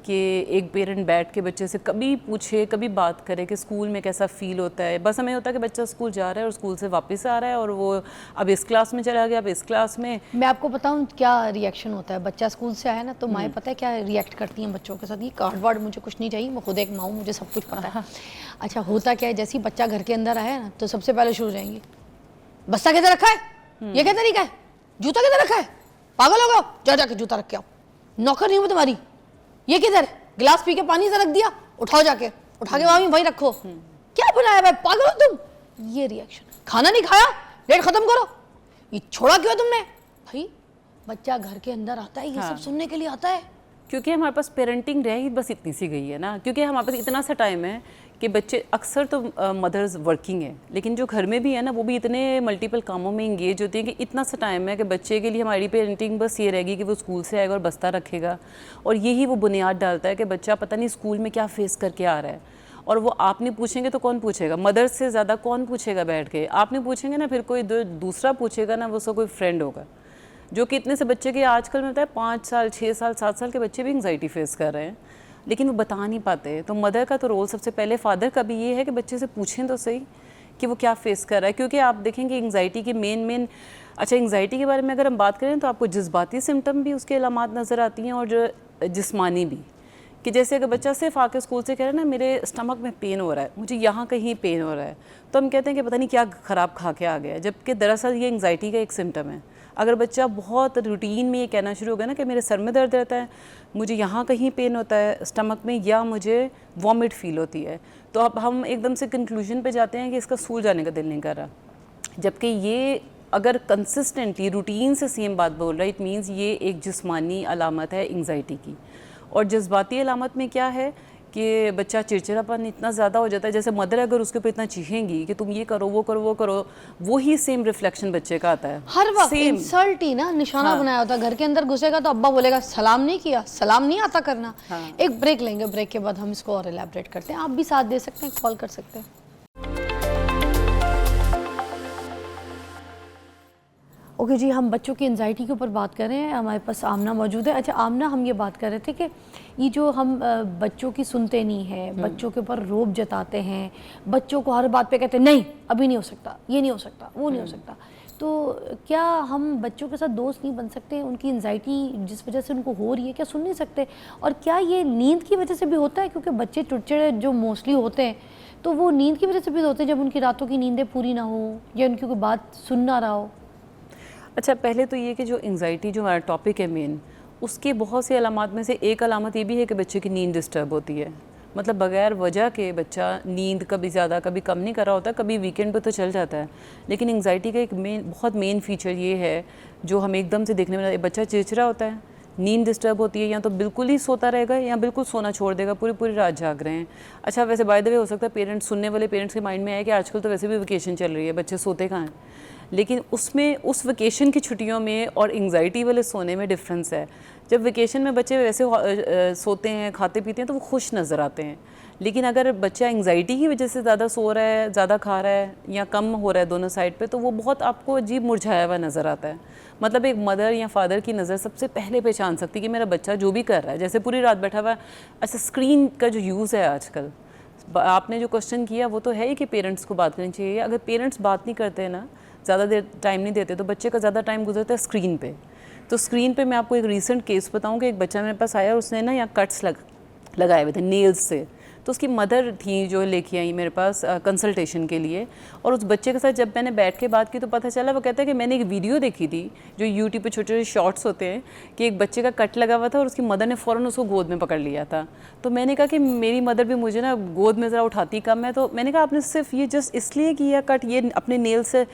कि एक पेरेंट बैठ के बच्चे से कभी पूछे, कभी बात करे कि स्कूल में कैसा फ़ील होता है। बस हमें होता है कि बच्चा स्कूल जा रहा है और स्कूल से वापस आ रहा है और वो अब इस क्लास में चला गया, अब इस क्लास में। मैं आपको बताऊं क्या रिएक्शन होता है। बच्चा स्कूल से आया ना तो माएँ पता है क्या रिएक्ट करती हैं बच्चों के साथ, ये कार्ड वार्ड मुझे कुछ नहीं चाहिए, मैं खुद एक माँ हूँ, मुझे सब कुछ पता है। अच्छा होता क्या है, जैसे ही बच्चा घर के अंदर आया ना तो सबसे पहले शुरू हो जाएंगी, बस्ता किधर रखा है, ये क्या तरीका है, जूता किधर रखा है, पागल हो गए, जा जाके जूता रख के आओ, नौकर नहीं हूँ तुम्हारी, ये किधर है, गिलास पी के पानी से रख दिया, उठाओ जाके, उठा के मामी वहीं रखो, क्या बनाया भाई, पागल हो तुम। ये रिएक्शन, खाना नहीं खाया, डेट खत्म करो, ये छोड़ा क्यों तुमने। भाई बच्चा घर के अंदर आता है, ये सब सुनने के लिए आता है। क्योंकि हमारे पास पेरेंटिंग रह ही बस इतनी सी गई है ना, क्योंकि हमारे पास इतना सा टाइम है कि बच्चे अक्सर तो मदर्स वर्किंग है, लेकिन जो घर में भी है ना वो भी इतने मल्टीपल कामों में इंगेज होती हैं कि इतना सा टाइम है कि बच्चे के लिए हमारी पेरेंटिंग बस ये रहेगी कि वो स्कूल से आएगा और बस्ता रखेगा, और यही वो बुनियाद डालता है कि बच्चा पता नहीं स्कूल में क्या फेस करके आ रहा है। और वो आपने पूछेंगे तो कौन पूछेगा, मदर से ज़्यादा कौन पूछेगा बैठ के, आपने पूछेंगे ना फिर कोई दूसरा पूछेगा ना, वो उसका कोई फ्रेंड होगा। जो कि इतने से बच्चे के आजकल में होता है 5 साल 6 साल 7 साल के बच्चे भी एंग्जाइटी फेस कर रहे हैं, लेकिन वो बता नहीं पाते। तो मदर का तो रोल सबसे पहले, फादर का भी ये है कि बच्चे से पूछें तो सही कि वो क्या फेस कर रहा है। क्योंकि आप देखेंगे एंग्जाइटी के मेन अच्छा, एंग्जाइटी के बारे में अगर हम बात करें तो आपको जज्बाती सिम्टम भी उसके अलामात नज़र आती हैं और जिस्मानी भी, कि जैसे अगर बच्चा सिर्फ आके स्कूल से कह रहा है ना मेरे स्टमक में पेन हो रहा है, मुझे यहाँ कहीं पेन हो रहा है, तो हम कहते हैं कि पता नहीं क्या ख़राब खा के आ गया है, जबकि दरअसल ये एंग्जाइटी का एक सिम्टम है। अगर बच्चा बहुत रूटीन में ये कहना शुरू हो गया ना कि मेरे सर में दर्द रहता है, मुझे यहाँ कहीं पेन होता है स्टमक में, या मुझे वॉमिट फील होती है, तो अब हम एकदम से कंक्लूजन पे जाते हैं कि इसका स्कूल जाने का दिल नहीं कर रहा। जबकि ये अगर कंसिस्टेंटली रूटीन से सेम बात बोल रहा है, इट मीन्स ये एक जिस्मानी अलामत है एंग्जाइटी की। और जज्बाती अलामत में क्या है कि बच्चा चिड़चिड़ापन इतना ज़्यादा हो जाता है, जैसे मदर अगर उसके ऊपर इतना चीखेंगी कि तुम ये करो वो करो वो करो, वो ही सेम रिफ्लेक्शन बच्चे का आता है। हर वक्त इंसल्ट ही ना निशाना बनाया होता है। घर के अंदर घुसेगा तो अब्बा बोलेगा सलाम नहीं किया, सलाम नहीं आता करना। एक ब्रेक लेंगे, ब्रेक के बाद हम इसको और एलैबोरेट करते हैं। आप भी साथ दे सकते हैं, कॉल कर सकते हैं। ओके जी, हम बच्चों की एंजाइटी के ऊपर बात कर रहे हैं। हमारे पास आमना मौजूद है। अच्छा आमना, हम ये बात कर रहे थे कि ये जो हम बच्चों की सुनते नहीं हैं, बच्चों के ऊपर रोब जताते हैं, बच्चों को हर बात पे कहते हैं नहीं अभी नहीं हो सकता, ये नहीं हो सकता, वो नहीं हो सकता, तो क्या हम बच्चों के साथ दोस्त नहीं बन सकते? उनकी एंजाइटी जिस वजह से उनको हो रही है क्या सुन नहीं सकते? और क्या ये नींद की वजह से भी होता है? क्योंकि बच्चे चिड़चिड़े जो मोस्टली होते हैं तो वो नींद की वजह से भी होते हैं, जब उनकी रातों की नींदें पूरी ना हो या उनकी कोई बात सुन ना रहा हो। अच्छा, पहले तो ये कि जो एंग्जाइटी जो हमारा टॉपिक है मेन, उसके बहुत सी अलामात में से एक अलामत ये भी है कि बच्चे की नींद डिस्टर्ब होती है। मतलब बगैर वजह के बच्चा नींद कभी ज़्यादा कभी कम नहीं कर रहा होता, कभी वीकेंड पे तो चल जाता है। लेकिन एंग्जाइटी का एक बहुत मेन फीचर ये है जो हमें एकदम से देखने में, बच्चा चिड़चिड़ा होता है, नींद डिस्टर्ब होती है, या तो बिल्कुल ही सोता रहेगा या बिल्कुल सोना छोड़ देगा, पूरी पूरी रात जाग रहे हैं। अच्छा वैसे बाय द वे हो सकता है पेरेंट्स, सुनने वाले पेरेंट्स के माइंड में आए कि आजकल तो वैसे भी वेकेशन चल रही है, बच्चे सोते कहाँ हैं, लेकिन उसमें उस वेकेशन की छुट्टियों में और एंग्जाइटी वाले सोने में डिफरेंस है। जब वेकेशन में बच्चे वैसे सोते हैं, खाते पीते हैं, तो वो खुश नज़र आते हैं। लेकिन अगर बच्चा एंग्जाइटी की वजह से ज़्यादा सो रहा है, ज़्यादा खा रहा है या कम हो रहा है दोनों साइड पे, तो वो बहुत आपको अजीब मुरझाया हुआ नज़र आता है। मतलब एक मदर या फादर की नज़र सबसे पहले पहचान सकती है कि मेरा बच्चा जो भी कर रहा है, जैसे पूरी रात बैठा हुआ है। अच्छा, स्क्रीन का जो यूज़ है आजकल, आपने जो क्वेश्चन किया वो तो है ही कि पेरेंट्स को बात करनी चाहिए। अगर पेरेंट्स बात नहीं करते ना, ज़्यादा देर टाइम नहीं देते, तो बच्चे का ज़्यादा टाइम गुजरता है स्क्रीन पे। तो स्क्रीन पे मैं आपको एक रीसेंट केस बताऊं कि एक बच्चा मेरे पास आया, उसने ना यहाँ कट्स लगाए हुए थे नेल्स से। तो उसकी मदर थी जो लेके आई मेरे पास कंसल्टेशन के लिए, और उस बच्चे के साथ जब मैंने बैठ के बात की तो पता चला, वो कहता है कि मैंने एक वीडियो देखी थी जो यूट्यूब पे छोटे छोटे शॉर्ट्स होते हैं कि एक बच्चे का कट लगा हुआ था और उसकी मदर ने फ़ौरन उसको गोद में पकड़ लिया था। तो मैंने कहा कि मेरी मदर भी मुझे ना गोद में ज़रा उठाती कम है, तो मैंने कहा आपने सिर्फ ये जस्ट इसलिए किया कट, ये अपने नेल से?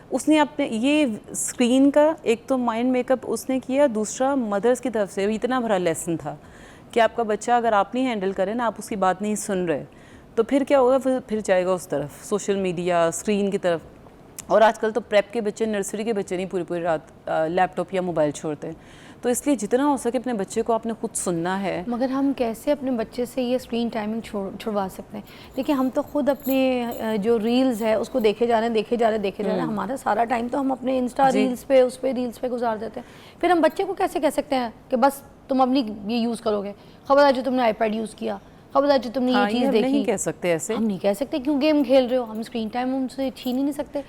उसने अपने ये स्क्रीन का एक तो माइंड मेकअप उसने किया, दूसरा मदर्स की तरफ से इतना बड़ा लेसन था कि आपका बच्चा अगर आप नहीं हैंडल करें ना, आप उसकी बात नहीं सुन रहे, तो फिर क्या होगा, फिर जाएगा उस तरफ, सोशल मीडिया, स्क्रीन की तरफ। और आजकल तो प्रेप के बच्चे, नर्सरी के बच्चे नहीं पूरी पूरी रात लैपटॉप या मोबाइल छोड़ते। तो इसलिए जितना हो सके अपने बच्चे को आपने खुद सुनना है। मगर हम कैसे अपने बच्चे से ये स्क्रीन टाइमिंग छुड़वा सकते हैं? देखिए हम तो खुद अपने जो रील्स है उसको देखे जा रहे हैं। हमारा सारा टाइम तो हम अपने इंस्टा रील्स पे, उस पे रील्स पे गुजार देते हैं। फिर हम बच्चे को कैसे कह सकते हैं कि बस तुम अपनी ये यूज़ करोगे, खबरदार जो तुमने आईपैड यूज़ किया, खबरदार जो तुमने ये चीज़ देखी। नहीं कह सकते ऐसे, हम नहीं कह सकते, क्यों गेम खेल रहे हो, हम स्क्रीन टाइम उनसे छीन ही नहीं सकते।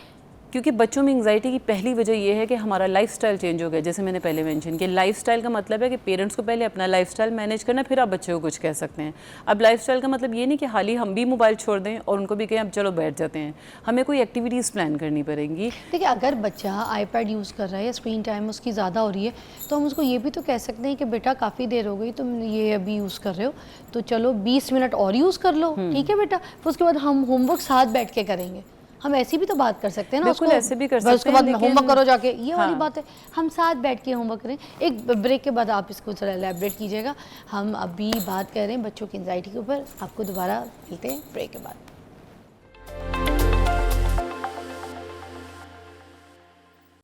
क्योंकि बच्चों में एंग्जाइटी की पहली वजह ये है कि हमारा लाइफस्टाइल चेंज हो गया। जैसे मैंने पहले मेंशन किया, लाइफस्टाइल का मतलब है कि पेरेंट्स को पहले अपना लाइफस्टाइल मैनेज करना, फिर आप बच्चे को कुछ कह सकते हैं। अब लाइफस्टाइल का मतलब ये नहीं कि हाल ही हम भी मोबाइल छोड़ दें और उनको भी कहें अब चलो बैठ जाते हैं। हमें कोई एक्टिविटीज़ प्लान करनी पड़ेंगी। देखिए अगर बच्चा आईपैड यूज़ कर रहा है या स्क्रीन टाइम उसकी ज़्यादा हो रही है, तो हम उसको ये भी तो कह सकते हैं कि बेटा काफ़ी देर हो गई तुम ये अभी यूज़ कर रहे हो, तो चलो 20 मिनट और यूज़ कर लो, ठीक है बेटा। फिर उसके बाद हम होमवर्क साथ बैठ के करेंगे। हम ऐसी भी तो बात कर सकते हैं ना, बिल्कुल, ऐसे भी कर बस सकते उसके हैं, बाद लेकिन- होमवर्क करो जाके, ये वाली हाँ। बात है। हम साथ बैठ के होमवर्क करें। एक ब्रेक के बाद आप इसको जरा एलैबोरेट कीजिएगा। हम अभी बात कर रहे हैं बच्चों की एंजाइटी के ऊपर, आपको दोबारा मिलते हैं ब्रेक के बाद।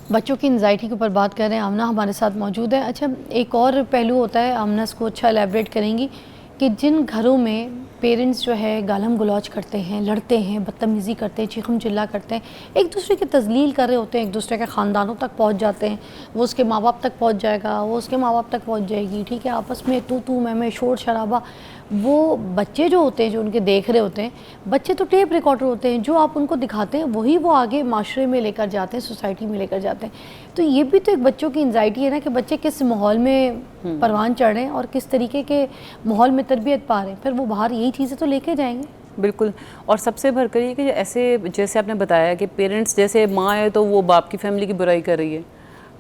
बच्चों की एंजाइटी के ऊपर बात कर रहे हैं, आमना हमारे साथ मौजूद है। अच्छा, एक और पहलू होता है, आमना इसको अच्छा एलैबोरेट करेंगी, कि जिन घरों में पेरेंट्स जो है गालम गलौज करते हैं, लड़ते हैं, बदतमीज़ी करते हैं, चीखम चिल्ला करते हैं, एक दूसरे की तजलील कर रहे होते हैं, एक दूसरे के ख़ानदानों तक पहुंच जाते हैं, वो उसके माँ बाप तक पहुंच जाएगा, वो उसके माँ बाप तक पहुंच जाएगी, ठीक है, आपस में तू मैं शोर शराबा। वो बच्चे जो होते हैं, जो उनके देख रहे होते हैं, बच्चे तो टेप रिकॉर्डर होते हैं, जो आप उनको दिखाते हैं वही वो आगे माशरे में लेकर जाते हैं, सोसाइटी में लेकर जाते हैं। तो ये भी तो एक बच्चों की एंजाइटी है ना, कि बच्चे किस माहौल में परवान चढ़ रहे हैं और किस तरीके के माहौल में तरबियत पा रहे हैं, फिर वो बाहर यही चीज़ें तो लेके जाएंगे। बिल्कुल। और सबसे भरकर ये कि ऐसे जैसे आपने बताया कि पेरेंट्स, जैसे माँ है तो वो बाप की फैमिली की बुराई कर रही है,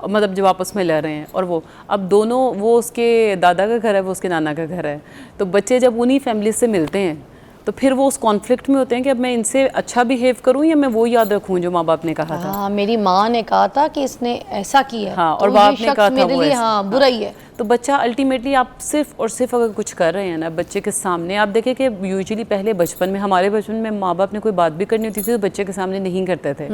मतलब जब आपस में लड़ रहे हैं, और वो अब दोनों, वो उसके दादा का घर है, वो उसके नाना का घर है, तो बच्चे जब उन्हीं फैमिली से मिलते हैं तो फिर वो उस कॉन्फ्लिक्ट में होते हैं कि अब मैं इनसे अच्छा बिहेव करूं या मैं वो याद रखूं जो माँ बाप ने कहा था। हाँ, मेरी माँ ने कहा था कि इसने ऐसा किया है, हाँ, तो और ये बाप ने शख्स कहा था मेरे वो लिए ऐसा। हाँ बुरा ही है। तो बच्चा अल्टीमेटली, आप सिर्फ और सिर्फ अगर कुछ कर रहे हैं ना बच्चे के सामने, आप देखें कि यूजुअली पहले बचपन में, हमारे बचपन में माँ बाप ने कोई बात भी करनी होती थी तो बच्चे के सामने नहीं करते थे।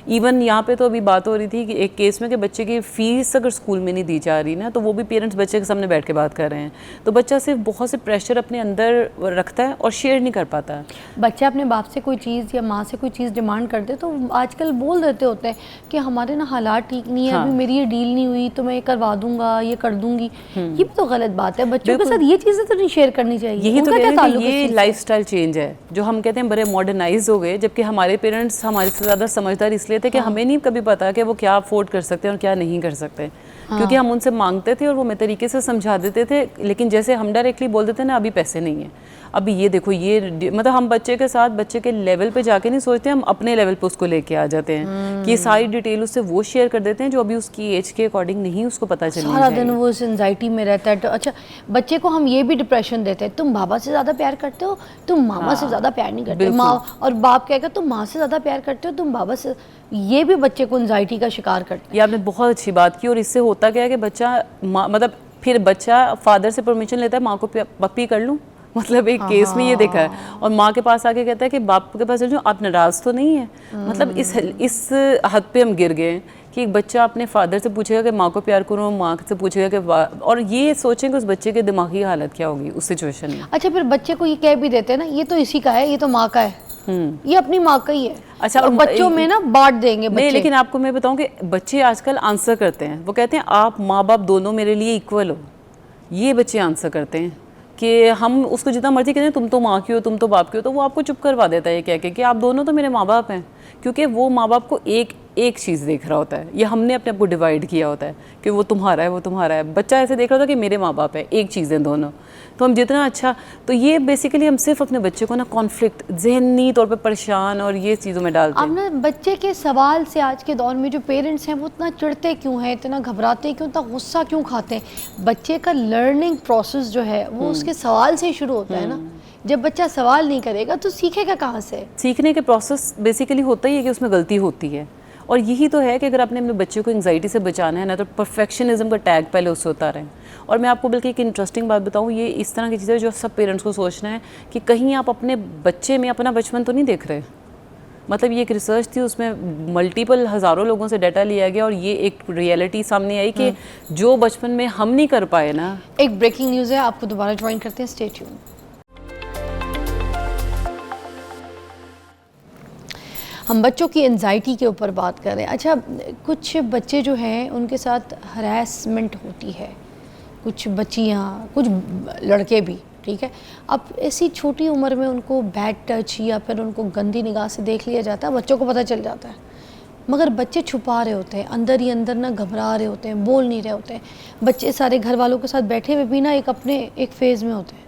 इवन यहाँ पे तो अभी बात हो रही थी कि एक केस में कि बच्चे की फीस अगर स्कूल में नहीं दी जा रही ना, तो वो भी पेरेंट्स बच्चे के सामने बैठ के बात कर रहे हैं। तो बच्चा सिर्फ बहुत से प्रेशर अपने अंदर रखता है और शेयर नहीं कर पाता है। बच्चा अपने बाप से कोई चीज़ या माँ से कोई चीज़ डिमांड करते तो आजकल बोल देते होते हैं कि हमारे ना हालात ठीक नहीं है, हाँ। अभी मेरी ये डील नहीं हुई तो मैं ये करवा दूंगा, ये कर दूंगी। ये भी तो गलत बात है, बच्चों के साथ ये चीज़ें तो नहीं शेयर करनी चाहिए। यही तो उनका कह क्या रहे हैं ताल्लुक कि इस ये चीज़ से? लाइफस्टाइल चेंज है, जो हम कहते हैं बड़े मॉडर्नाइज हो गए, जबकि हमारे पेरेंट्स हमारे से ज़्यादा समझदार इसलिए थे कि हमें नहीं कभी पता कि वो क्या अफोर्ड कर सकते हैं और क्या नहीं कर सकते, क्योंकि हम उनसे मांगते थे और वो मैं तरीके से समझा देते थे। लेकिन जैसे हम डायरेक्टली बोल देते ना, अभी पैसे नहीं है, अभी ये देखो, ये मतलब हम बच्चे के साथ बच्चे के लेवल पे जाके नहीं सोचते, हम अपने लेवल पे उसको लेके आ जाते हैं कि ये सारी डिटेल उससे वो शेयर कर देते हैं जो अभी उसकी एज के अकॉर्डिंग नहीं उसको पता चलनी सारा चाहिए। दिन वो उस एंजाइटी में रहता है। तो अच्छा, बच्चे को हम ये भी डिप्रेशन देते हैं, तुम बाबा से ज़्यादा प्यार करते हो, तुम मामा से ज़्यादा प्यार नहीं करते, माँ और बाप कहेगा तुम माँ से ज़्यादा प्यार करते हो, तुम बाबा से। ये भी बच्चे को एंजाइटी का शिकार करते हैं। ये आपने बहुत अच्छी बात की। और इससे होता क्या है कि बच्चा मतलब फिर बच्चा फादर से परमिशन लेता है, माँ को पप्पी कर लूँ, मतलब एक केस में ये देखा है, और माँ के पास आके कहता है कि बाप के पास चल जाऊँ, आप नाराज़ तो नहीं है। मतलब इस हद पे हम गिर गए कि एक बच्चा अपने फादर से पूछेगा कि माँ को प्यार करूँ, माँ से पूछेगा कि, और ये सोचें कि उस बच्चे की दिमागी हालत क्या होगी उस सिचुएशन में। अच्छा, फिर बच्चे को ये कह भी देते हैं ना, ये तो इसी का है, ये तो माँ का है, ये अपनी माँ का ही है। अच्छा, और बच्चों में ना बांट देंगे बच्चे। नहीं, लेकिन आपको मैं बताऊं कि बच्चे आजकल आंसर करते हैं, वो कहते हैं आप माँ बाप दोनों मेरे लिए इक्वल हो। ये बच्चे आंसर करते हैं कि हम उसको जितना मर्जी कहते हैं तुम तो माँ की हो, तुम तो बाप की हो, तो वो आपको चुप करवा देता है ये कह के कि आप दोनों तो मेरे माँ बाप हैं, क्योंकि वो माँ बाप को एक चीज़ देख रहा होता है, ये हमने अपने आप को डिवाइड किया होता है कि वो तुम्हारा है, वो तुम्हारा है। बच्चा ऐसे देख रहा होता है कि मेरे माँ बाप है, एक चीज़ है दोनों। तो हम जितना अच्छा, तो ये बेसिकली हम सिर्फ अपने बच्चे को ना कॉन्फ्लिक्ट, जहनी तौर पे परेशान और ये चीज़ों में डालते हैं। अब ना बच्चे के सवाल से आज के दौर में जो पेरेंट्स हैं वो इतना चिढ़ते क्यों हैं, इतना घबराते क्यों, इतना गुस्सा क्यों खाते हैं? बच्चे का लर्निंग प्रोसेस जो है वो उसके सवाल से ही शुरू होता है ना। जब बच्चा सवाल नहीं करेगा तो सीखेगा कहाँ से? सीखने के प्रोसेस बेसिकली होता ही है कि उसमें गलती होती है, और यही तो है कि अगर आपने अपने बच्चे को एंजाइटी से बचाना है ना, तो परफेक्शनिज्म का टैग पहले उससे उतारें। और मैं आपको बल्कि एक इंटरेस्टिंग बात बताऊं, ये इस तरह की चीज़ें जो सब पेरेंट्स को सोचना है कि कहीं आप अपने बच्चे में अपना बचपन तो नहीं देख रहे। मतलब ये एक रिसर्च थी, उसमें मल्टीपल हज़ारों लोगों से डाटा लिया गया और ये एक रियलिटी सामने आई कि जो बचपन में हम नहीं कर पाए ना। एक ब्रेकिंग न्यूज़ है, आपको दोबारा ज्वाइन करते हैं, स्टे ट्यून। हम बच्चों की एंजाइटी के ऊपर बात कर रहे हैं। अच्छा, कुछ बच्चे जो हैं उनके साथ हरासमेंट होती है, कुछ बच्चियाँ, कुछ लड़के भी, ठीक है। अब ऐसी छोटी उम्र में उनको बैड टच या फिर उनको गंदी निगाह से देख लिया जाता है, बच्चों को पता चल जाता है, मगर बच्चे छुपा रहे होते हैं, अंदर ही अंदर ना घबरा रहे होते हैं, बोल नहीं रहे होते हैं। बच्चे सारे घर वालों के साथ बैठे हुए भी ना एक अपने एक फेज़ में होते हैं,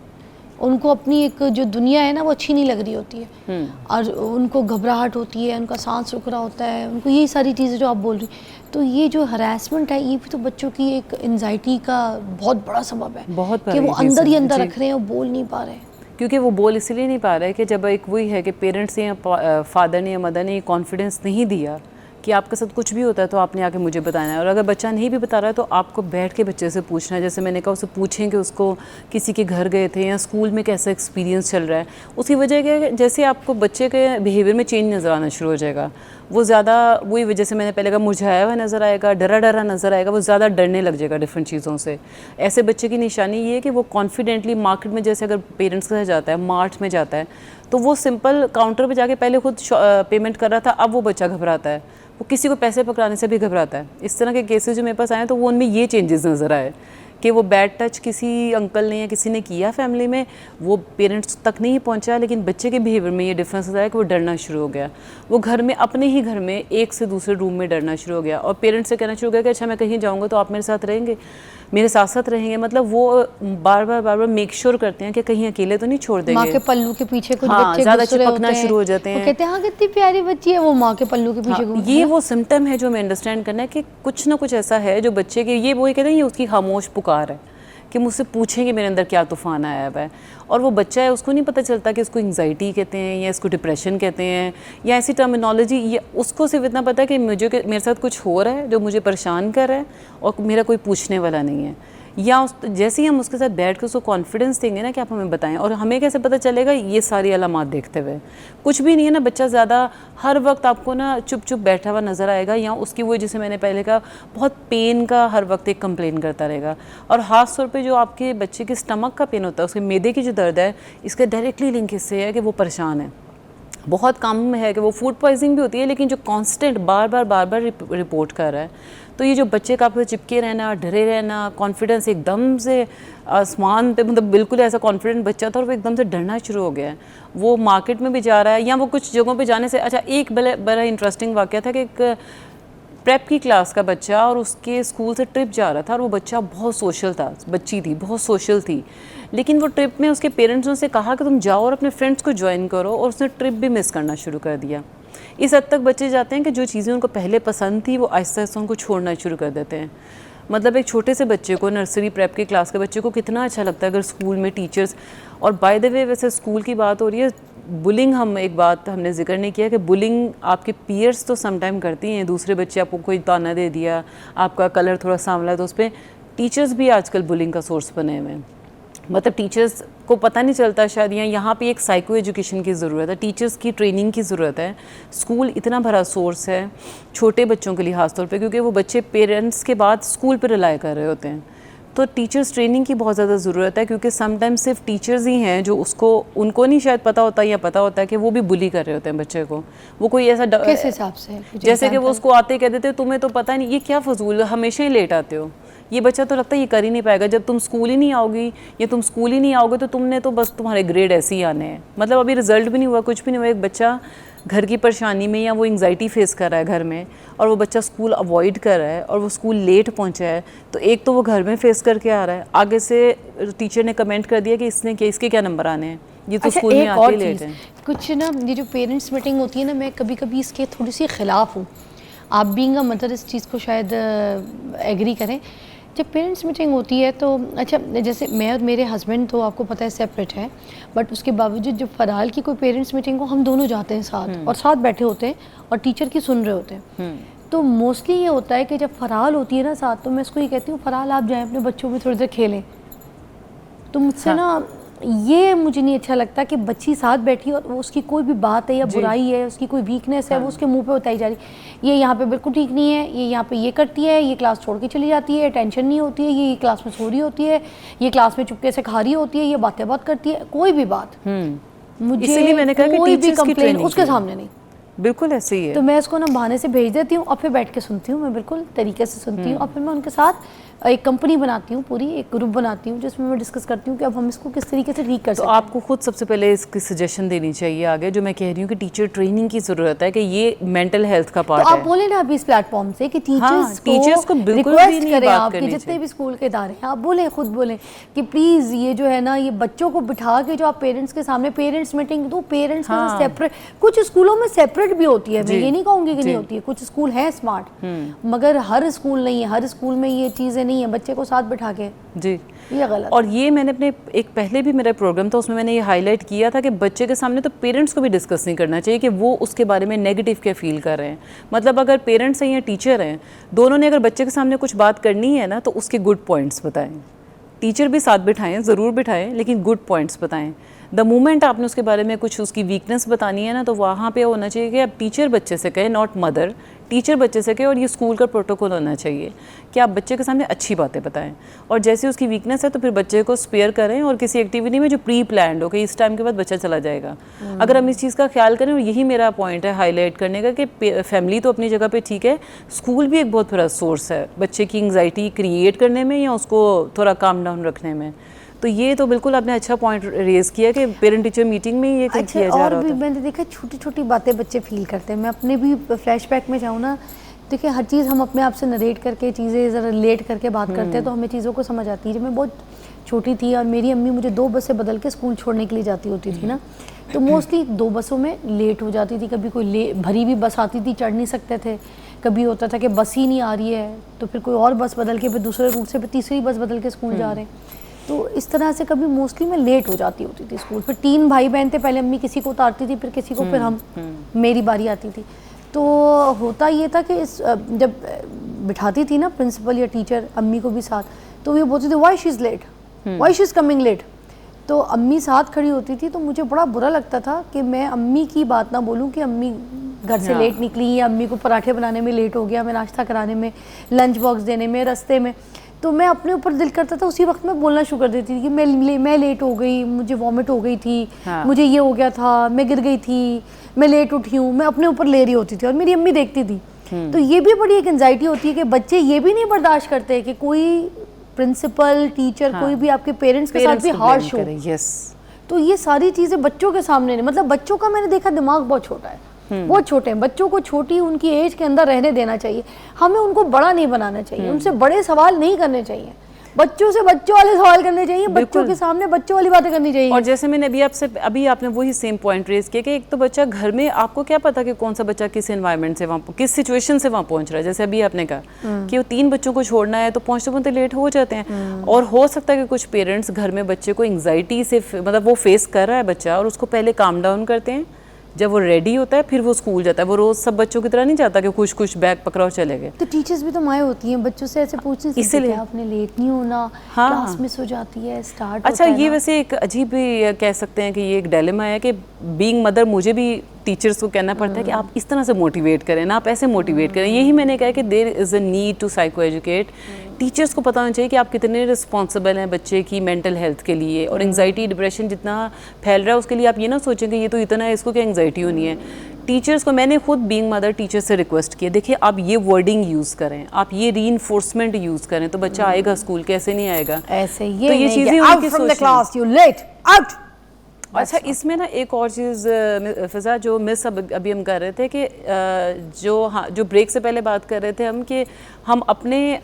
उनको अपनी एक जो दुनिया है ना वो अच्छी नहीं लग रही होती है, और उनको घबराहट होती है, उनका सांस रुक रहा होता है, उनको यही सारी चीज़ें जो आप बोल रही। तो ये जो हरासमेंट है, ये भी तो बच्चों की एक एंजाइटी का बहुत बड़ा सबब है, बहुत कि वो बड़ी चीज़ अंदर ही है, अंदर जी। रख रहे हैं और बोल नहीं पा रहे हैं। क्योंकि वो बोल इसलिए नहीं पा रहा है कि जब एक वही है कि पेरेंट्स ने या फादर ने या मदर ने कॉन्फिडेंस नहीं दिया कि आपके साथ कुछ भी होता है तो आपने आके मुझे बताना है। और अगर बच्चा नहीं भी बता रहा है तो आपको बैठ के बच्चे से पूछना है। जैसे मैंने कहा, उसे पूछें कि उसको किसी के घर गए थे या स्कूल में कैसा एक्सपीरियंस चल रहा है। उसकी वजह क्या है, जैसे आपको बच्चे के बिहेवियर में चेंज नज़र आना शुरू हो जाएगा, वो ज़्यादा वही वजह से मैंने पहले कहा मुरझाया हुआ नज़र आएगा, डरा डरा नज़र आएगा, वो ज़्यादा डरने लग जाएगा डिफरेंट चीज़ों से। ऐसे बच्चे की निशानी ये है कि वो कॉन्फिडेंटली मार्केट में, जैसे अगर पेरेंट्स के साथ जाता है, मार्ट में जाता है, तो वो सिंपल काउंटर पे जाके पहले खुद पेमेंट कर रहा था, अब वो बच्चा घबराता है, वो किसी को पैसे पकड़ाने से भी घबराता है। इस तरह के केसेस जो मेरे पास आए तो वो उनमें ये चेंजेस नज़र आए कि वो बैड टच किसी अंकल ने या किसी ने किया फैमिली में, वो पेरेंट्स तक नहीं पहुंचा, लेकिन बच्चे के बिहेवियर में ये डिफरेंस नज़र आया कि वो डरना शुरू हो गया। वो घर में, अपने ही घर में एक से दूसरे रूम में डरना शुरू हो गया और पेरेंट्स से कहना शुरू हो गया कि अच्छा मैं कहीं जाऊँगा तो आप मेरे साथ रहेंगे, मेरे साथ साथ रहेंगे। मतलब वो बार बार मेक श्योर करते हैं कि कहीं अकेले तो नहीं छोड़ देंगे। माँ के पल्लू के पीछे कुछ हाँ, बच्चे ज़्यादा घुस रहे चिपकना होते हैं, शुरू हो जाते हैं। वो कहते हैं हाँ कितनी प्यारी बच्ची है, वो माँ के पल्लू के पीछे घूम। ये वो सिम्टम है जो हमें अंडरस्टैंड करना है कि कुछ ना कुछ ऐसा है जो बच्चे के, ये कहते हैं ये उसकी खामोश पुकार है कि मुझसे पूछें कि मेरे अंदर क्या तूफान आया हुआ है। और वो बच्चा है, उसको नहीं पता चलता कि इसको एंग्जाइटी कहते हैं या इसको डिप्रेशन कहते हैं या ऐसी टर्मिनोलॉजी, ये उसको सिर्फ इतना पता है कि मेरे साथ कुछ हो रहा है जो मुझे परेशान कर रहा है और मेरा कोई पूछने वाला नहीं है। या जैसे ही हम उसके साथ बैठ के उसको कॉन्फिडेंस देंगे ना कि आप हमें बताएं, और हमें कैसे पता चलेगा, ये सारी अलामात देखते हुए। कुछ भी नहीं है ना, बच्चा ज़्यादा हर वक्त आपको ना चुप चुप बैठा हुआ नज़र आएगा, या उसकी वो, जैसे मैंने पहले कहा, बहुत पेन का हर वक्त एक कंप्लेन करता रहेगा। और ख़ास तौर पे जो आपके बच्चे के स्टमक का पेन होता है, उसके मैदे की जो दर्द है, इसका डायरेक्टली लिंक इससे है कि वो परेशान है। बहुत कम है कि वो फूड पॉइजनिंग भी होती है, लेकिन जो कांस्टेंट बार बार रिपोर्ट कर रहा है, तो ये जो बच्चे का आपको चिपके रहना, डरे रहना, कॉन्फिडेंस एकदम से आसमान पे, मतलब बिल्कुल ऐसा कॉन्फिडेंट बच्चा था और वो एकदम से डरना शुरू हो गया है। वो मार्केट में भी जा रहा है या वो कुछ जगहों पे जाने से, अच्छा एक बड़ा इंटरेस्टिंग वाक़या था कि एक प्रेप की क्लास का बच्चा और उसके स्कूल से ट्रिप जा रहा था, और वो बच्चा बहुत सोशल था, बच्ची थी बहुत सोशल थी, लेकिन वो ट्रिप में उसके पेरेंट्स ने उनसे कहा कि तुम जाओ और अपने फ्रेंड्स को ज्वाइन करो, और उसने ट्रिप भी मिस करना शुरू कर दिया। इस हद तक बच्चे जाते हैं कि जो चीज़ें उनको पहले पसंद थी वो आहिस्ता आहिस्ता उनको छोड़ना शुरू कर देते हैं। मतलब एक छोटे से बच्चे को, नर्सरी प्रेप की क्लास के बच्चे को कितना अच्छा लगता है अगर स्कूल में टीचर्स, और बाय द वे वैसे स्कूल की बात हो रही है, बुलिंग, एक बात हमने जिक्र नहीं किया कि बुलिंग आपके पीयर्स तो समटाइम करती हैं, दूसरे बच्चे आपको कोई ताना दे दिया, आपका कलर थोड़ा सांवला है तो उस पर टीचर्स भी आजकल बुलिंग का सोर्स बने हुए हैं। मतलब टीचर्स को पता नहीं चलता शायद, यहाँ पे एक साइको एजुकेशन की ज़रूरत है, टीचर्स की ट्रेनिंग की ज़रूरत है। स्कूल इतना बड़ा सोर्स है छोटे बच्चों के लिए खास तौर पे, क्योंकि वो बच्चे पेरेंट्स के बाद स्कूल पे रिलाई कर रहे होते हैं, तो टीचर्स ट्रेनिंग की बहुत ज़्यादा ज़रूरत है, क्योंकि समटाइम्स सिर्फ टीचर्स ही हैं जो उनको नहीं शायद पता होता या पता होता है कि वो भी बुली कर रहे होते हैं बच्चे को। वो कोई ऐसा किस हिसाब से, जैसे कि वो उसको आते कह देते तुम्हें तो पता नहीं, ये क्या फजूल, हमेशा ही लेट आते हो, ये बच्चा तो लगता है ये कर ही नहीं पाएगा, जब तुम स्कूल ही नहीं आओगी या तुम स्कूल ही नहीं आओगे तो तुमने तो बस तुम्हारे ग्रेड ऐसे ही आने हैं। मतलब अभी रिजल्ट भी नहीं हुआ, कुछ भी नहीं हुआ, एक बच्चा घर की परेशानी में या वो एंग्जाइटी फेस कर रहा है घर में, और वो बच्चा स्कूल अवॉइड कर रहा है और वो स्कूल लेट पहुंचा है, तो एक तो वो घर में फेस करके आ रहा है, आगे से टीचर ने कमेंट कर दिया कि इसके क्या नंबर आने हैं, ये तो स्कूल में आते ही लेट है। कुछ ना ये जो पेरेंट्स मीटिंग होती है ना, मैं कभी कभी इसके थोड़ी सी खिलाफ हूँ, आप बीइंग अ मदर इस चीज़ को शायद एग्री करें। जब पेरेंट्स मीटिंग होती है तो अच्छा, जैसे मैं और मेरे हस्बैंड तो आपको पता है सेपरेट है, बट उसके बावजूद जब फ़राल की कोई पेरेंट्स मीटिंग हो हम दोनों जाते हैं साथ, और साथ बैठे होते हैं और टीचर की सुन रहे होते हैं। तो मोस्टली ये होता है कि जब फ़राल होती है ना साथ, तो मैं उसको ये कहती हूँ फ़राल आप जाएँ अपने बच्चों में थोड़ी देर खेलें। तो मुझसे ना ये मुझे नहीं अच्छा लगता कि बच्ची साथ बैठी और उसकी कोई भी बात है या बुराई है, उसकी कोई वीकनेस है, वो उसके मुंह पे बताई जा रही, ये यहाँ पे बिल्कुल ठीक नहीं है, ये यहाँ पे ये करती है, ये क्लास छोड़ के चली जाती है, टेंशन नहीं होती है, ये क्लास में सो रही होती है, ये क्लास में चुपके से खा रही होती है, ये बातें बात करती है, कोई भी बात मुझे, इसलिए मैंने कहा कि कोई भी टीचर्स की कंप्लेन ट्रेनिंग उसके सामने नहीं, बिल्कुल ऐसे ही है। तो मैं इसको ना बहाने से भेज देती हूँ और फिर बैठ के सुनती हूँ, मैं बिल्कुल तरीके से सुनती हूँ, और फिर मैं उनके साथ एक कंपनी बनाती हूँ, पूरी एक ग्रुप बनाती हूँ जिसमें मैं डिस्कस करती हूँ कि अब हम इसको किस तरीके से ठीक कर सकते हैं। तो आपको खुद सबसे पहले इसकी सजेशन देनी चाहिए आगे, जो मैं कह रही हूँ कि टीचर ट्रेनिंग की ज़रूरत है, कि ये मेंटल हेल्थ का पार्ट है। तो आप बोले ना अभी इस प्लेटफॉर्म से कि टीचर्स को बिल्कुल रिक्वेस्ट करें, आपके जितने भी स्कूल के इदारे हैं, आप बोले, खुद बोले कि प्लीज़ ये जो है ना, ये बच्चों को बिठा के जो आप पेरेंट्स के सामने पेरेंट्स मीटिंग दो, पेरेंट्स के साथ सेपरेट, कुछ स्कूलों में सेपरेट भी होती है, मैं ये नहीं कहूँगी कि नहीं होती है, कुछ स्कूल है स्मार्ट, मगर हर स्कूल नहीं है, हर स्कूल में ये चीज़ें नहीं है, बच्चे को साथ बिठा के, जी। ये गलत। और ये मैंने अपने एक पहले भी मेरा प्रोग्राम था उसमें मैंने ये हाईलाइट किया था कि बच्चे के सामने तो पेरेंट्स को भी डिस्कस नहीं करना चाहिए कि वो उसके बारे में नेगेटिव क्या फील कर रहे हैं। मतलब अगर पेरेंट्स हैं या टीचर हैं, दोनों ने अगर बच्चे के सामने कुछ बात करनी है ना तो उसके गुड पॉइंट्स बताएं। टीचर भी साथ बिठाएं, ज़रूर बिठाएं, लेकिन गुड पॉइंट्स बताएं। द मोमेंट आपने उसके बारे में कुछ उसकी वीकनेस बतानी है ना तो वहाँ पे होना चाहिए कि आप टीचर बच्चे से कहें, नॉट मदर, टीचर बच्चे से कहे। और ये स्कूल का प्रोटोकॉल होना चाहिए कि आप बच्चे के सामने अच्छी बातें बताएं, और जैसे उसकी वीकनेस है तो फिर बच्चे को स्पेयर करें और किसी एक्टिविटी में जो प्री प्लान्ड हो कि इस टाइम के बाद बच्चा चला जाएगा। अगर हम इस चीज़ का ख्याल करें, और यही मेरा पॉइंट है हाईलाइट करने का कि फैमिली तो अपनी जगह पे ठीक है, स्कूल भी एक बहुत बड़ा सोर्स है बच्चे की एंग्जाइटी क्रिएट करने में या उसको थोड़ा काम डाउन रखने में। तो ये तो बिल्कुल आपने अच्छा पॉइंट रेज किया कि पेरेंट टीचर मीटिंग में ये किया जा रहा और होता भी है। मैंने देखा छोटी छोटी बातें बच्चे फील करते हैं। मैं अपने भी फ्लैशबैक में जाऊँ ना, देखिए हर चीज़ हम अपने आप से नरेट करके चीज़ें ज़रा रिलेट करके बात करते हैं तो हमें चीज़ों को समझ आती है। जब मैं बहुत छोटी थी और मेरी अम्मी मुझे 2 बसें बदल के स्कूल छोड़ने के लिए जाती होती थी ना, तो मोस्टली 2 बसों में लेट हो जाती थी। कभी कोई भरी भी बस आती थी, चढ़ नहीं सकते थे। कभी होता था कि बस ही नहीं आ रही है तो फिर कोई और बस बदल के फिर दूसरे रूट से फिर तीसरी बस बदल के स्कूल जा रहे हैं। तो इस तरह से कभी मोस्टली मैं लेट हो जाती होती थी स्कूल। फिर 3 भाई बहन थे, पहले अम्मी किसी को उतारती थी, फिर किसी को, फिर हम, मेरी बारी आती थी। तो होता ये था कि जब बिठाती थी ना प्रिंसिपल या टीचर अम्मी को भी साथ, तो ये बोलते थे why she is late, why she is coming late. तो अम्मी साथ खड़ी होती थी तो मुझे बड़ा बुरा लगता था कि मैं अम्मी की बात ना बोलूं कि अम्मी घर से लेट निकली या अम्मी को पराठे बनाने में लेट हो गया, मैं नाश्ता कराने में, लंच बॉक्स देने में, रास्ते में। तो मैं अपने ऊपर दिल करता था उसी वक्त मैं बोलना शुरू कर देती थी कि मैं लेट हो गई, मुझे वॉमिट हो गई थी, मुझे ये हो गया था, मैं गिर गई थी, मैं लेट उठी हूँ, मैं अपने ऊपर ले रही होती थी और मेरी अम्मी देखती थी। तो ये भी बड़ी एक एंजाइटी होती है कि बच्चे ये भी नहीं बर्दाश्त करते कि कोई प्रिंसिपल, टीचर, कोई भी आपके पेरेंट्स के साथ भी हार्श हो। यस। तो ये सारी चीज़ें बच्चों के सामने नहीं, मतलब बच्चों का मैंने देखा दिमाग बहुत छोटा है, बहुत छोटे हैं। बच्चों को छोटी उनकी एज के अंदर रहने देना चाहिए। हमें उनको बड़ा नहीं बनाना चाहिए, उनसे बड़े सवाल नहीं करने चाहिए, बच्चों से बच्चों वाले सवाल करने चाहिए, बच्चों के सामने बच्चों वाली बातें करनी चाहिए। और जैसे मैंने अभी आपने वही सेम पॉइंट रेज किया कि एक तो बच्चा घर में, आपको क्या पता कि कौन सा बच्चा किस एनवायरनमेंट से वहाँ, किस सिचुएशन से वहाँ पहुँच रहा है। जैसे अभी आपने कहा कि वो 3 बच्चों को छोड़ना है तो पहुँचते पहुँचते लेट हो जाते हैं। और हो सकता है कि कुछ पेरेंट्स घर में बच्चे को एंग्जाइटी से, मतलब वो फेस कर रहा है बच्चा, और उसको पहले काम डाउन करते हैं। जब वो रेडी होता है फिर वो स्कूल जाता है। वो रोज सब बच्चों की तरह नहीं जाता कि कुछ कुछ बैग पकड़ाओ चले गए। तो टीचर्स भी तो माएँ होती हैं, बच्चों से ऐसे पूछने से इसीलिए आपने लेट नहीं होना, क्लास मिस हो जाती है, स्टार्ट अच्छा, ये वैसे एक अजीब भी कह सकते हैं कि ये एक डायलेमा है कि बीइंग मदर मुझे भी टीचर्स को कहना पड़ता है कि आप इस तरह से मोटिवेट करें ना, आप ऐसे मोटिवेट करें। यही मैंने कहा कि there is a need to psycho educate. Teachers को पता होना चाहिए कि आप कितने रिस्पॉन्सिबल हैं बच्चे की मेंटल हेल्थ के लिए। और एंग्जाइटी डिप्रेशन जितना फैल रहा है उसके लिए आप ये ना सोचें कि ये तो इतना है, इसको क्या एंग्जाइटी होनी है। टीचर्स को मैंने खुद बीइंग मदर टीचर से रिक्वेस्ट किया, देखिए आप ये वर्डिंग यूज़ करें, आप ये रीइंफोर्समेंट यूज़ करें तो बच्चा आएगा स्कूल, कैसे नहीं आएगा। ऐसे तो ये चीज़ें out from the class, you let out. अच्छा, इसमें ना एक और चीज़ फिज़ा जो मिस अभी हम कर रहे थे कि जो ब्रेक से पहले बात कर रहे थे हम कि हम अपने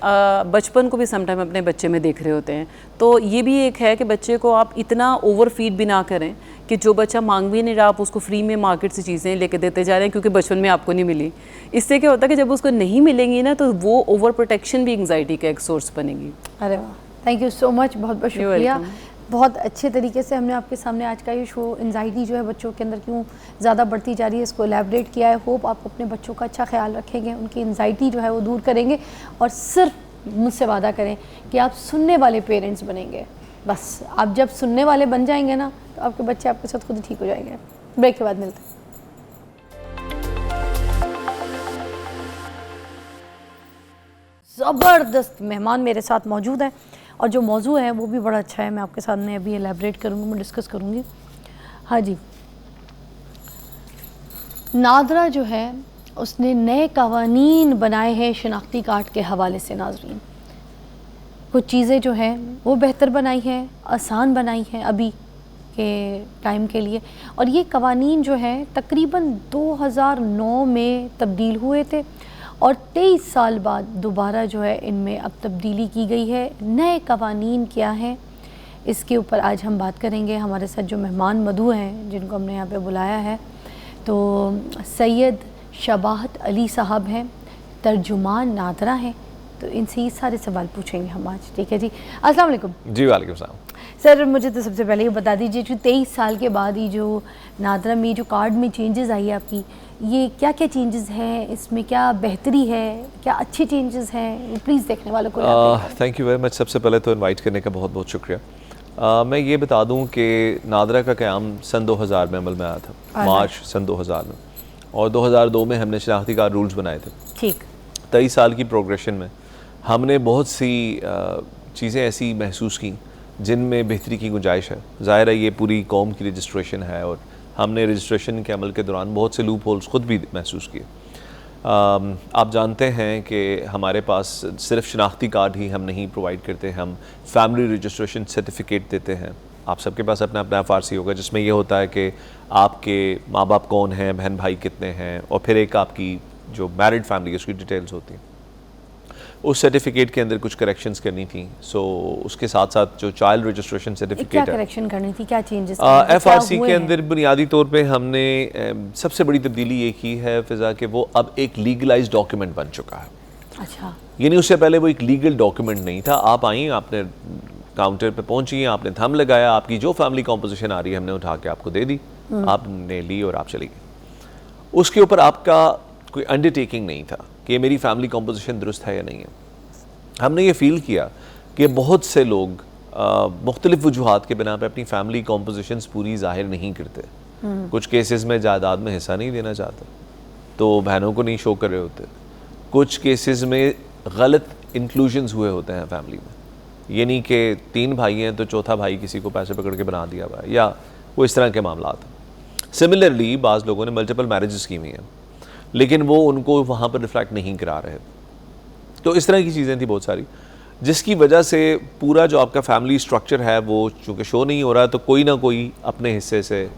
बचपन को भी समटाइम अपने बच्चे में देख रहे होते हैं। तो ये भी एक है कि बच्चे को आप इतना ओवर फीड भी ना करें कि जो बच्चा मांग भी नहीं रहा आप उसको फ्री में मार्केट से चीज़ें लेके देते जा रहे हैं क्योंकि बचपन में आपको नहीं मिली। इससे क्या होता है कि जब उसको नहीं मिलेंगी ना तो वो ओवर प्रोटेक्शन भी एंग्जाइटी का एक सोर्स बनेगी। अरे वाह, थैंक यू सो मच, बहुत बहुत शुक्रिया। बहुत अच्छे तरीके से हमने आपके सामने आज का ये शो एंजाइटी जो है बच्चों के अंदर क्यों ज़्यादा बढ़ती जा रही है इसको एलैबोरेट किया है। होप आप अपने बच्चों का अच्छा ख्याल रखेंगे, उनकी एंजाइटी जो है वो दूर करेंगे और सिर्फ मुझसे वादा करें कि आप सुनने वाले पेरेंट्स बनेंगे। बस आप जब सुनने वाले बन जाएंगे ना तो आपके बच्चे आपके साथ खुद ही ठीक हो जाएंगे। ब्रेक के बाद मिलते हैं। ज़बरदस्त मेहमान मेरे साथ मौजूद हैं और जो मौजू है वो भी बड़ा अच्छा है, मैं आपके सामने अभी एलैबोरेट करूँगी, मैं डिस्कस करूँगी। हाँ जी, नादरा जो है उसने नए कवानीन बनाए हैं शनाख्ती कार्ड के हवाले से। नाज़रीन, कुछ चीज़ें जो हैं वो बेहतर बनाई हैं, आसान बनाई हैं अभी के टाइम के लिए। और ये कवानीन जो है तकरीबन 2009 में तब्दील हुए थे और 23 साल बाद दोबारा जो है इनमें अब तब्दीली की गई है। नए कवानीन क्या हैं इसके ऊपर आज हम बात करेंगे। हमारे साथ जो मेहमान मधु हैं जिनको हमने यहाँ पे बुलाया है, तो सैयद शबाहत अली साहब हैं, तर्जुमान नादरा हैं, तो इनसे ये सारे सवाल पूछेंगे हम आज, ठीक है जी। अस्सलाम वालेकुम जी वालेकुम सलाम। सर, मुझे तो सबसे पहले ये बता दीजिए जो 23 साल के बाद ये जो नादरा में जो कार्ड में चेंजेस आई है आपकी, ये क्या क्या चेंजेस हैं, इसमें क्या बेहतरी है, क्या अच्छे चेंजेस हैं, प्लीज़ देखने वालों को थैंक यू वेरी मच। सबसे पहले तो इनवाइट करने का बहुत बहुत शुक्रिया। मैं ये बता दूं कि नादरा का क़याम सन 2000 में अमल में आया था, मार्च सन 2000 में, और 2002 में हमने शनाख्ती कार्ड रूल्स बनाए थे। ठीक। 23 साल की प्रोग्रेशन में हमने बहुत सी चीज़ें ऐसी महसूस की जिनमें बेहतरी की गुंजाइश है। ज़ाहिर है ये पूरी कौम की रजिस्ट्रेशन है और हमने रजिस्ट्रेशन के अमल के दौरान बहुत से लूप होल्स ख़ुद भी महसूस किए। आप जानते हैं कि हमारे पास सिर्फ शनाख्ती कार्ड ही हम नहीं प्रोवाइड करते, हम फैमिली रजिस्ट्रेशन सर्टिफिकेट देते हैं। आप सबके पास अपना अपना FRC होगा जिसमें ये होता है कि आपके माँ बाप कौन हैं, बहन भाई कितने हैं, और फिर एक आपकी जो मैरिड फैमिली है उसकी डिटेल्स होती हैं। उस सर्टिफिकेट के अंदर कुछ करेक्शंस करनी थी, सो उसके साथ साथ जो चाइल्ड रजिस्ट्रेशन सर्टिफिकेट क्या है, करेक्शन करनी थी, क्या चेंजेस FRC के अंदर बुनियादी तौर पे हमने सबसे बड़ी तब्दीली ये की है फ़िज़ा कि वो अब एक लीगलाइज्ड डॉक्यूमेंट बन चुका है। अच्छा। यानी उससे पहले वो एक लीगल डॉक्यूमेंट नहीं था। आप आई, आपने काउंटर पे पहुंची, आपने थंब लगाया, आपकी जो फैमिली कॉम्पोजिशन आ रही है हमने उठा के आपको दे दी, आपने ली और आप चली गई। उसके ऊपर आपका कोई अंडरटेकिंग नहीं था कि मेरी फैमिली कॉम्पोजिशन दुरुस्त है या नहीं है। हमने ये फ़ील किया कि बहुत से लोग मुख्तलिफ वजूहात के बिना पे अपनी फैमिली कॉम्पोजिशंस पूरी ज़ाहिर नहीं करते। कुछ केसेस में जायदाद में हिस्सा नहीं देना चाहते, तो बहनों को नहीं शो कर रहे होते। कुछ केसेस में गलत इंक्लूजन्स हुए होते हैं फैमिली में, यानी कि 3 भाई हैं तो चौथा भाई किसी को पैसे पकड़ के बना दिया हुआ है, या वो इस तरह के मामला हैं। सिमिलरली बाज़ लोगों ने मल्टीपल मैरिजेस की हुई हैं लेकिन वो उनको वहाँ पर रिफ्लेक्ट नहीं करा रहे। तो इस तरह की चीज़ें थी बहुत सारी, जिसकी वजह से पूरा जो आपका फैमिली स्ट्रक्चर है वो चूँकि शो नहीं हो रहा, तो कोई ना कोई अपने हिस्से से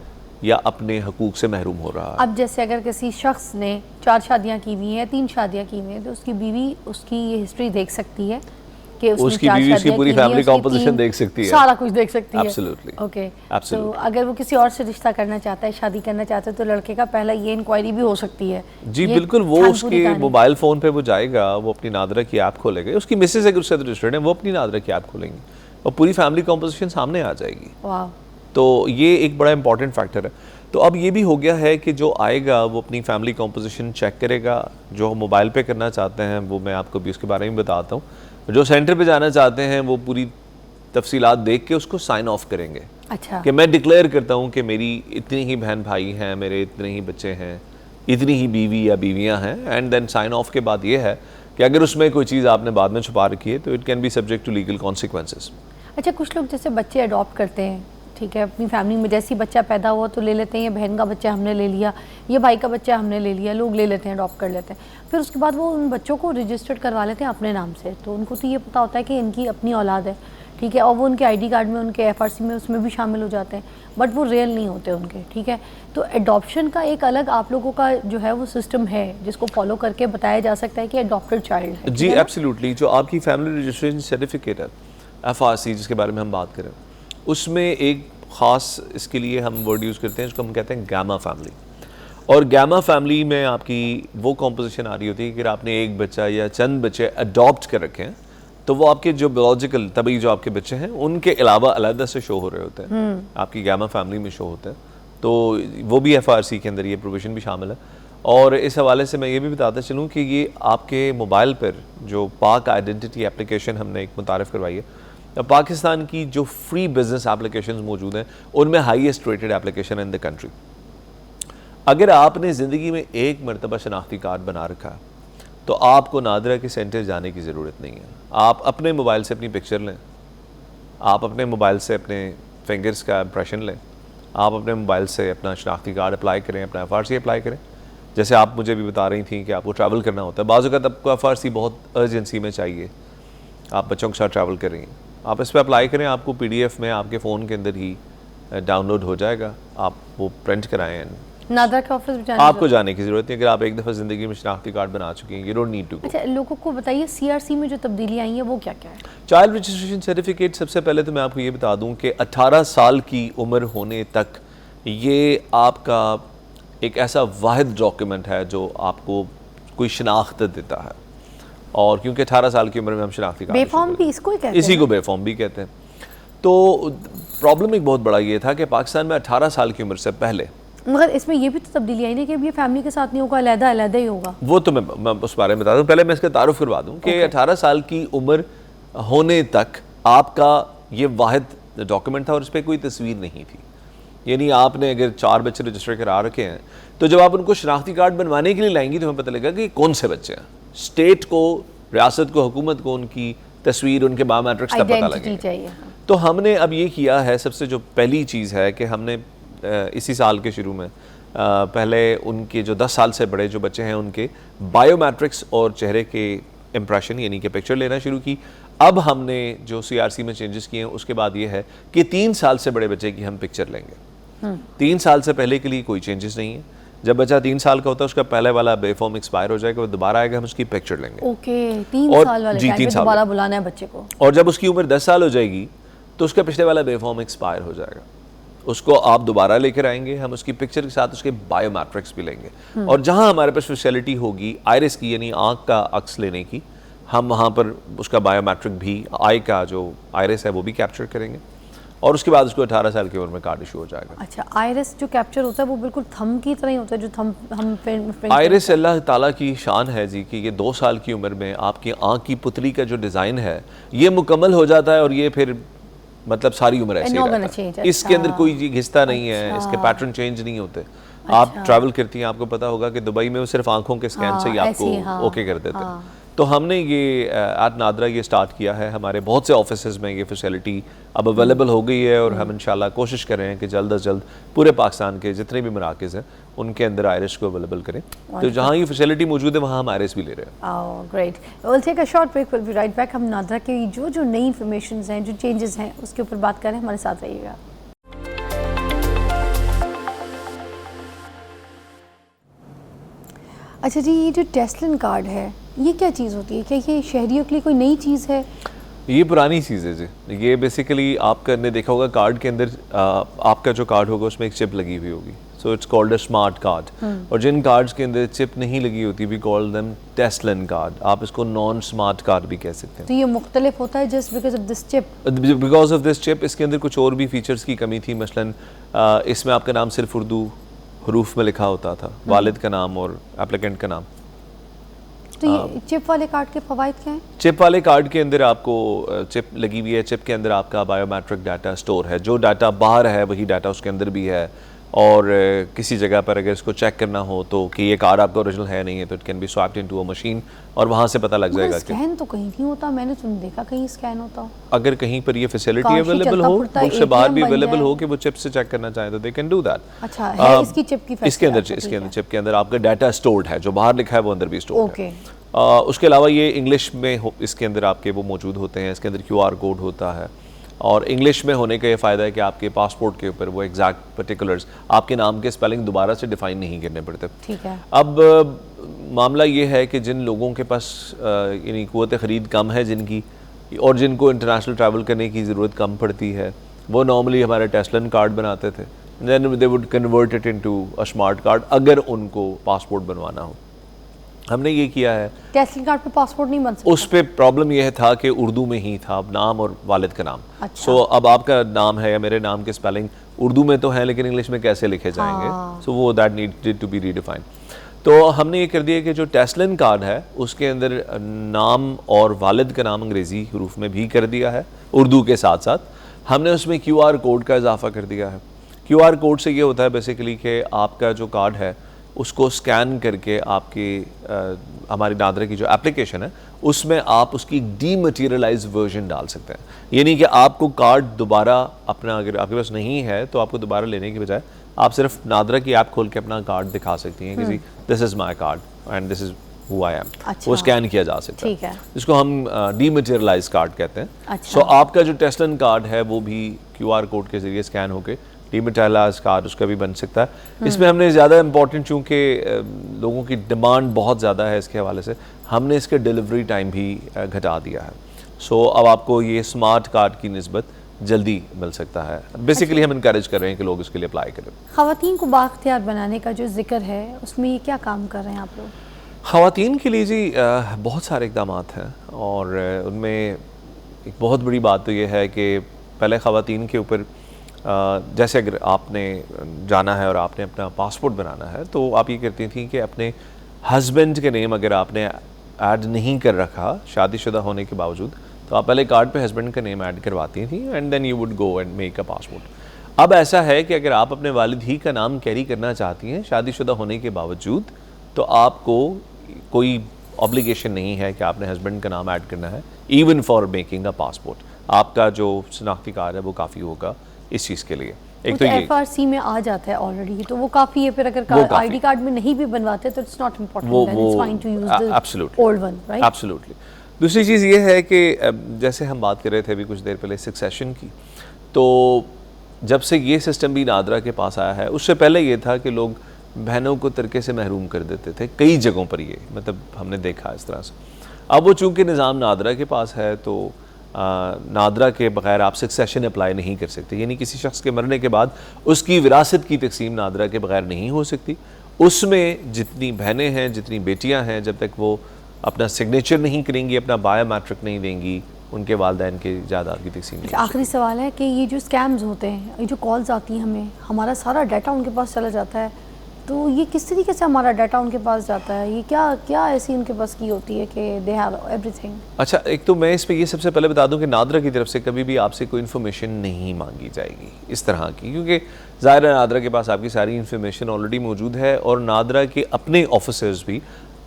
या अपने हकूक़ से महरूम हो रहा है। अब जैसे अगर किसी शख्स ने 4 शादियाँ की हुई हैं, 3 शादियाँ की हुई हैं, तो उसकी बीवी उसकी ये हिस्ट्री देख सकती है कि उसकी बीवी उसकी पूरी फैमिली कॉम्पोजिशन देख सकती है, सारा कुछ देख सकती है। एब्सोल्युटली। ओके। तो अगर वो किसी और से रिश्ता करना चाहता है, शादी करना चाहता है, तो लड़के का पहला ये इंक्वायरी भी हो सकती है। जी बिल्कुल, वो उसके मोबाइल फ़ोन पे वो जाएगा, वो अपनी नादरा की ऐप खोलेगा, उसकी मिसेज अगर उससे रजिस्टर्ड है वो अपनी नादरा की ऐप खोलेंगी और पूरी फैमिली कॉम्पोजिशन सामने आ जाएगी। वाह। तो ये एक बड़ा इंपॉर्टेंट फैक्टर है। तो अब ये भी हो गया है कि जो आएगा वो अपनी फैमिली कॉम्पोजिशन चेक करेगा। जो मोबाइल पे करना चाहते हैं वो मैं आपको भी उसके बारे में बताता हूँ। जो सेंटर पे जाना चाहते हैं वो पूरी तफसीलात देख के उसको साइन ऑफ करेंगे। अच्छा। कि मैं डिक्लेयर करता हूँ कि मेरी इतनी ही बहन भाई हैं, मेरे इतने ही बच्चे हैं, इतनी ही बीवी या बीवियाँ हैं, एंड देन साइन ऑफ के बाद ये है कि अगर उसमें कोई चीज़ आपने बाद में छुपा रखी है तो it can be subject to legal consequences. अच्छा, कुछ लोग जैसे बच्चे अडॉप्ट करते हैं, ठीक है, अपनी फैमिली में जैसे ही बच्चा पैदा हुआ तो ले लेते हैं, ये बहन का बच्चा हमने ले लिया, ये भाई का बच्चा हमने ले लिया, लोग ले लेते हैं, अडॉप्ट कर लेते हैं। फिर उसके बाद वो उन बच्चों को रजिस्टर्ड करवा लेते हैं अपने नाम से, तो उनको तो ये पता होता है कि इनकी अपनी औलाद है, ठीक है, और वो उनके ID कार्ड में, उनके FRC में, उसमें भी शामिल हो जाते हैं, बट वो रियल नहीं होते उनके, ठीक है। तो एडॉप्शन का एक अलग आप लोगों का जो है वो सिस्टम है जिसको फॉलो करके बताया जा सकता है कि अडॉप्टेड चाइल्ड है। जी एब्सोल्युटली। जो आपकी फैमिली रजिस्ट्रेशन सर्टिफिकेट है FRC जिसके बारे में हम बात करें, उसमें एक ख़ास इसके लिए हम वर्ड यूज़ करते हैं जिसको हम कहते हैं गामा फैमिली। और गामा फैमिली में आपकी वो कॉम्पोजिशन आ रही होती है कि आपने एक बच्चा या चंद बच्चे अडॉप्ट कर रखे हैं तो वो आपके जो बायोलॉजिकल तभी जो आपके बच्चे हैं उनके अलावा अलग से शो हो रहे होते हैं, आपकी गामा फैमिली में शो होते हैं। तो वो भी FRC के अंदर ये प्रोविज़न भी शामिल है। और इस हवाले से मैं ये भी बताता चलूँ कि ये आपके मोबाइल पर जो पाक आइडेंटिटी एप्लीकेशन हमने एक मुतारफ़ करवाई है, पाकिस्तान की जो फ्री बिजनेस एप्लीकेशंस मौजूद हैं उनमें highest rated application in the country. अगर आपने ज़िंदगी में एक मरतबा शनाख्ती कार्ड बना रखा है तो आपको नादरा के सेंटर जाने की ज़रूरत नहीं है। आप अपने मोबाइल से अपनी पिक्चर लें, आप अपने मोबाइल से अपने फिंगर्स का इम्प्रेशन लें, आप अपने मोबाइल से अपना शनाख्ती कार्ड अप्लाई करें, अपना FRC अप्लाई करें। जैसे आप मुझे भी बता रही थी कि आपको ट्रैवल करना होता है, बाज़ वक़्त आपको FRC बहुत अर्जेंसी में चाहिए, आप बच्चों के साथ ट्रैवल कर रही हैं, आप इस पर अप्लाई करें, आपको PDF में आपके फ़ोन के अंदर ही डाउनलोड हो जाएगा, आप वो प्रिंट कराएं। नादरा के ऑफिस आपको जाने की ज़रूरत नहीं, अगर आप एक दफ़ा ज़िंदगी में शनाख्ती कार्ड बना चुकी हैं, you don't need to go. अच्छा, लोगों को बताइए CRC में जो तब्दीली आई है वो क्या क्या है? चाइल्ड रजिस्ट्रेशन सर्टिफिकेट, सबसे पहले तो मैं आपको ये बता दूं कि 18 साल की उम्र होने तक ये आपका एक ऐसा वाहिद डॉक्यूमेंट है जो आपको कोई शनाख्त देता है। और क्योंकि 18 साल की उम्र में हम शनाख्ती कार्ड बेफॉर्म भी इसको ही कहते हैं इसी को ना? बेफॉर्म भी कहते हैं। तो प्रॉब्लम एक बहुत बड़ा ये था कि पाकिस्तान में 18 साल की उम्र से पहले, मगर इसमें ये भी तो तब्दीली आई ना कि अब ये फैमिली के साथ नहीं होगा, अलग अलग ही होगा। वो तो मैं उस बारे में बता दूं, पहले मैं इसका तारुफ करवा दूं कि 18 साल की उम्र होने तक आपका ये वाहिद डॉक्यूमेंट था और इस पर कोई तस्वीर नहीं थी। यानी आपने अगर 4 बच्चे रजिस्टर करा रखे हैं तो जब आप उनको शनाख्ती कार्ड बनवाने के लिए लाएंगी तो हमें पता लगेगा कि कौन से बच्चे हैं। स्टेट को, रियासत को, हुकूमत को उनकी तस्वीर, उनके बायोमेट्रिक्स का पता आइडेंटिटी लगेगा। चाहिए। तो हमने अब ये किया है, सबसे जो पहली चीज़ है कि हमने इसी साल के शुरू में पहले उनके जो 10 साल से बड़े जो बच्चे हैं उनके बायोमेट्रिक्स और चेहरे के इम्प्रेशन यानी कि पिक्चर लेना शुरू की। अब हमने जो CRC में चेंजेस किए हैं उसके बाद ये है कि 3 साल से बड़े बच्चे की हम पिक्चर लेंगे। 3 साल से पहले के लिए कोई चेंजेस नहीं है। जब बच्चा 3 साल का होता है उसका पहले वाला बेफॉर्म एक्सपायर हो जाएगा, वो दोबारा आएगा, हम उसकी पिक्चर लेंगे। ओके, 3 और साल वाले जी, टाइम 3 पे साल दोबारा बुलाना है बच्चे को। और जब उसकी उम्र 10 साल हो जाएगी तो उसका पिछले वाला बेफॉर्म एक्सपायर हो जाएगा, उसको आप दोबारा लेकर आएंगे, हम उसकी पिक्चर के साथ उसके बायोमेट्रिक्स भी लेंगे। और जहां हमारे पास फैसिलिटी होगी आइरिस की यानी आंख का अक्स लेने की, हम वहां पर उसका बायोमेट्रिक भी, आई का जो आइरिस है वो भी कैप्चर करेंगे और उसके बाद उसको 18 साल की उम्र में कार्ड इशू हो जाएगा। अच्छा, आइरिस जो कैप्चर होता है वो बिल्कुल थंब की तरह ही होता है जो थंब हम प्रिंट आइरिस अल्लाह ताला की शान है जी कि ये 2 साल की उम्र में आपकी आंख की पुतली का जो डिज़ाइन है ये मुकम्मल हो जाता है और ये फिर मतलब सारी उम्र ऐसे ही रहता है। इसके अंदर कोई जी घिसता नहीं है, इसके पैटर्न चेंज नहीं होते। आप ट्रैवल करती हैं, आपको पता होगा कि दुबई में वो सिर्फ आंखों के स्कैन से ही आपको ओके कर देते हैं। तो हमने ये एट नादरा ये स्टार्ट किया है। हमारे बहुत से ऑफिसेज में ये फैसिलिटी अब अवेलेबल हो गई है और हम इंशाल्लाह कोशिश कर रहे हैं कि जल्द अज जल्द पूरे पाकिस्तान के जितने भी मराकज़ हैं उनके अंदर आयरिस को अवेलेबल करें। तो जहाँ ये फैसिलिटी मौजूद है वहाँ हम आयरिस भी ले रहे हैं। Oh, great. We'll take a short break. We'll be right back. हम नादरा की जो नई इन्फॉर्मेशन हैं, जो चेंजेस हैं, उसके ऊपर बात करें। हमारे साथ रहिएगा। अच्छा जी, ये जो टेस्लन कार्ड है ये क्या चीज़ होती है? क्या ये शहरियों के लिए कोई नई चीज़ है? ये पुरानी चीज़ है जी। ये बेसिकली आपका ने देखा होगा कार्ड के अंदर आपका जो कार्ड होगा उसमें एक चिप लगी हुई होगी। So it's called a smart card. और जिन कार्ड्स के अंदर चिप नहीं लगी होती वी कॉल देम टेस्लन कार्ड। आप इसको नॉन स्मार्ट कार्ड भी कह सकते हैं। तो ये मुख्तलिफ होता है just because of this chip? Because of this chip इसके अंदर कुछ और भी फीचर्स की कमी थी। मसलन इसमें आपका नाम सिर्फ उर्दू हरूफ में लिखा होता था, वालिद का नाम और एप्लीकेंट का नाम। तो ये चिप वाले कार्ड के फ़वाइद क्या हैं? चिप वाले कार्ड के अंदर आपको चिप लगी हुई है। चिप के अंदर आपका बायोमेट्रिक डाटा स्टोर है। जो डाटा बाहर है वही डाटा उसके अंदर भी है। और किसी जगह पर अगर इसको चेक करना हो तो कि ये कार्ड आपका ओरिजिनल है नहीं है तो it can B swapped into a machine और वहाँ से पता लग जाएगा कि स्कैन तो कहीं नहीं होता। मैंने तो नहीं देखा कहीं स्कैन होता हो। अगर कहीं पर ये फैसिलिटी काश ही अवेलेबल चलता हो, फिरता मुल्क से बाहर भी ATM बन अवेलेबल जाए। हो कि वो चिप से चेक करना चाहें तो दे कैन डू दैट। अच्छा, है इसकी चिप की इसके अंदर फैसिलिटी? इसके अंदर चिप के अंदर आपका डाटा स्टोर्ड है। जो बाहर लिखा है वो अंदर भी स्टोर्ड ओके। है। उसके अलावा ये इंग्लिश में इसके अंदर आपके वो मौजूद होते हैं। इसके अंदर QR कोड होता है और इंग्लिश में होने का ये फ़ायदा है कि आपके पासपोर्ट के ऊपर वो एग्जैक्ट पर्टिकुलर्स आपके नाम के स्पेलिंग दोबारा से डिफाइन नहीं करने पड़ते। ठीक है। अब मामला ये है कि जिन लोगों के पास यानी क़ुव्वत ख़रीद कम है जिनकी और जिनको इंटरनेशनल ट्रैवल करने की ज़रूरत कम पड़ती है वो नॉर्मली हमारे टेस्लन कार्ड बनाते थे। Then they would convert it into a smart card अगर उनको पासपोर्ट बनवाना हो। हमने ये किया है। टेस्लन कार्ड पे पासपोर्ट नहीं बन सकता? उस पे प्रॉब्लम यह था कि उर्दू में ही था नाम और वालिद का नाम। अच्छा। सो अब आपका नाम है या मेरे नाम के स्पेलिंग उर्दू में तो है लेकिन इंग्लिश में कैसे लिखे जाएंगे? सो वो that needed to be redefined. तो हमने ये कर दिया कि जो टेस्लन कार्ड है उसके अंदर नाम और वालिद का नाम अंग्रेज़ी हरूफ में भी कर दिया है उर्दू के साथ साथ। हमने उसमें QR कोड का इजाफा कर दिया है। QR कोड से ये होता है बेसिकली कि आपका जो कार्ड है उसको स्कैन करके आपके हमारी नादरा की जो एप्लीकेशन है उसमें आप उसकी डीमटीरियलाइज वर्जन डाल सकते हैं। यानी कि आपको कार्ड दोबारा अपना अगर आपके पास नहीं है तो आपको दोबारा लेने के बजाय आप सिर्फ नादरा की ऐप खोल के अपना कार्ड दिखा सकती हैं कि this is my card and this is who I am. अच्छा। वो स्कैन किया जा सकता ठीक है। जिसको हम डीमटीरियलाइज कार्ड कहते हैं। अच्छा। सो आपका जो टेस्लन कार्ड है वो भी QR कोड के जरिए स्कैन होकर डीमटीरियलाइज कार्ड उसका भी बन सकता है। इसमें हमने ज़्यादा इंपॉर्टेंट चूँकि लोगों की डिमांड बहुत ज़्यादा है इसके हवाले से हमने इसके डिलीवरी टाइम भी घटा दिया है। सो अब आपको ये स्मार्ट कार्ड की निस्बत जल्दी मिल सकता है। बेसिकली हम इनकरेज कर रहे हैं कि लोग इसके लिए अप्लाई करें। ख़वातीन को बाख्तियार बनाने का जो जिक्र है उसमें ये क्या काम कर रहे हैं आप लोग? ख़वातीन के लिए जी बहुत सारे इक़दाम हैं और उनमें एक बहुत बड़ी बात तो ये है कि पहले ख़वातीन के ऊपर जैसे अगर आपने जाना है और आपने अपना पासपोर्ट बनाना है तो आप ये करती थी कि अपने हस्बैंड के नेम अगर आपने ऐड नहीं कर रखा शादीशुदा होने के बावजूद, तो आप पहले कार्ड पे हस्बैंड का नेम ऐड करवाती थी and then you would go and make a passport. अब ऐसा है कि अगर आप अपने वालिद ही का नाम कैरी करना चाहती हैं शादीशुदा होने के बावजूद, तो आपको कोई ऑब्लिगेशन नहीं है कि आपने हस्बैंड का नाम ऐड करना है even for making a passport. आपका जो शनाख्ती कार्ड है वो काफ़ी होगा इस चीज़ के लिए। एक तो ये एफआरसी में आ जाता है ऑलरेडी, तो वो काफ़ी है। फिर अगर आईडी कार्ड में नहीं भी बनवाते तो it's not important, it's fine to use the old one, right? Absolutely. दूसरी चीज़ ये है कि जैसे हम बात कर रहे थे अभी कुछ देर पहले सक्सेशन की, तो जब से ये सिस्टम भी नादरा के पास आया है, उससे पहले ये था कि लोग बहनों को तरके से महरूम कर देते थे कई जगहों पर, ये मतलब हमने देखा इस तरह से। अब वो चूँकि निज़ाम नादरा के पास है तो नादरा के बगैर आप सक्सेशन अप्लाई नहीं कर सकते, यानी किसी शख्स के मरने के बाद उसकी विरासत की तकसीम नादरा के बगैर नहीं हो सकती। उसमें जितनी बहनें हैं, जितनी बेटियां हैं, जब तक वो अपना सिग्नेचर नहीं करेंगी, अपना बायोमेट्रिक नहीं देंगी, उनके वालिदैन के जायदाद की तकसीम नहीं। आखिरी सवाल है कि ये जो स्कैम्स होते हैं, ये जो कॉल्स आती हैं हमें, हमारा सारा डाटा उनके पास चला जाता है, तो ये किस तरीके से हमारा डाटा उनके पास जाता है? ये क्या क्या ऐसी उनके पास की होती है कि दे हैव एवरीथिंग? अच्छा, एक तो मैं इस पे ये सबसे पहले बता दूं कि नादरा की तरफ से कभी भी आपसे कोई इन्फॉर्मेशन नहीं मांगी जाएगी इस तरह की, क्योंकि ज़ाहिर है नादरा के पास आपकी सारी इन्फॉर्मेशन ऑलरेडी मौजूद है और नादरा के अपने ऑफिसर्स भी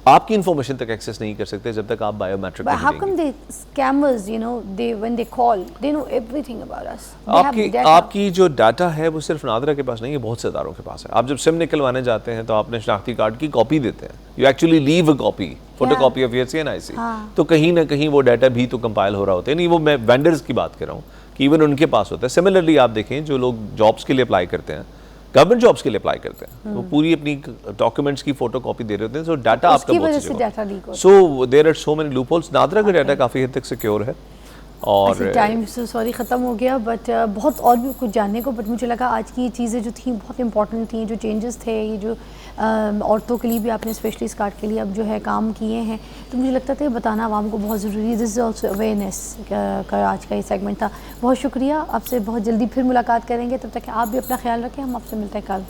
आपकी इन्फॉर्मेशन तक एक्सेस नहीं कर सकते जब तक आप बायोमेट्रिक नहीं देंगे। How come the scammers, you know, when they call, they know everything about us. आपकी जो डाटा है वो सिर्फ नादरा के पास नहीं है, बहुत से अदारों के पास है। आप जब सिम निकलवाने जाते हैं तो आपने शनाख्ती कार्ड की कॉपी देते हैं, you actually leave a copy, photo copy of your CNIC, तो कहीं ना कहीं वो डाटा भी तो कंपाइल हो रहा होता है। नहीं, वो मैं वेंडर्स की बात कर रहा हूँ कि इवन उनके पास होता है। सिमिलरली आप देखें जो लोग जॉब्स के लिए अप्लाई करते हैं, गवर्नमेंट जॉब्स के लिए अप्लाई करते हैं, वो पूरी अपनी डॉक्यूमेंट्स की फोटो कॉपी दे रहे होते हैं, सो डाटा आपका बहुत so there are so many loopholes. NADRA का डाटा काफ़ी हद तक सिक्योर है। और टाइम सॉरी ख़त्म हो गया, बट बहुत और भी कुछ जानने को, बट मुझे लगा आज की ये चीज़ें जो थी बहुत इंपॉर्टेंट थी, जो चेंजेस थे, ये जो औरतों के लिए भी आपने स्पेशलिस्ट कार्ड के लिए अब जो है काम किए हैं, तो मुझे लगता था ये बताना आवाम को बहुत ज़रूरी है। दिस इज़ ऑल्सो अवेयरनेस का आज का ये सेगमेंट था। बहुत शुक्रिया, आपसे बहुत जल्दी फिर मुलाकात करेंगे, तब तक आप भी अपना ख्याल रखें, हम आपसे मिलते हैं कल।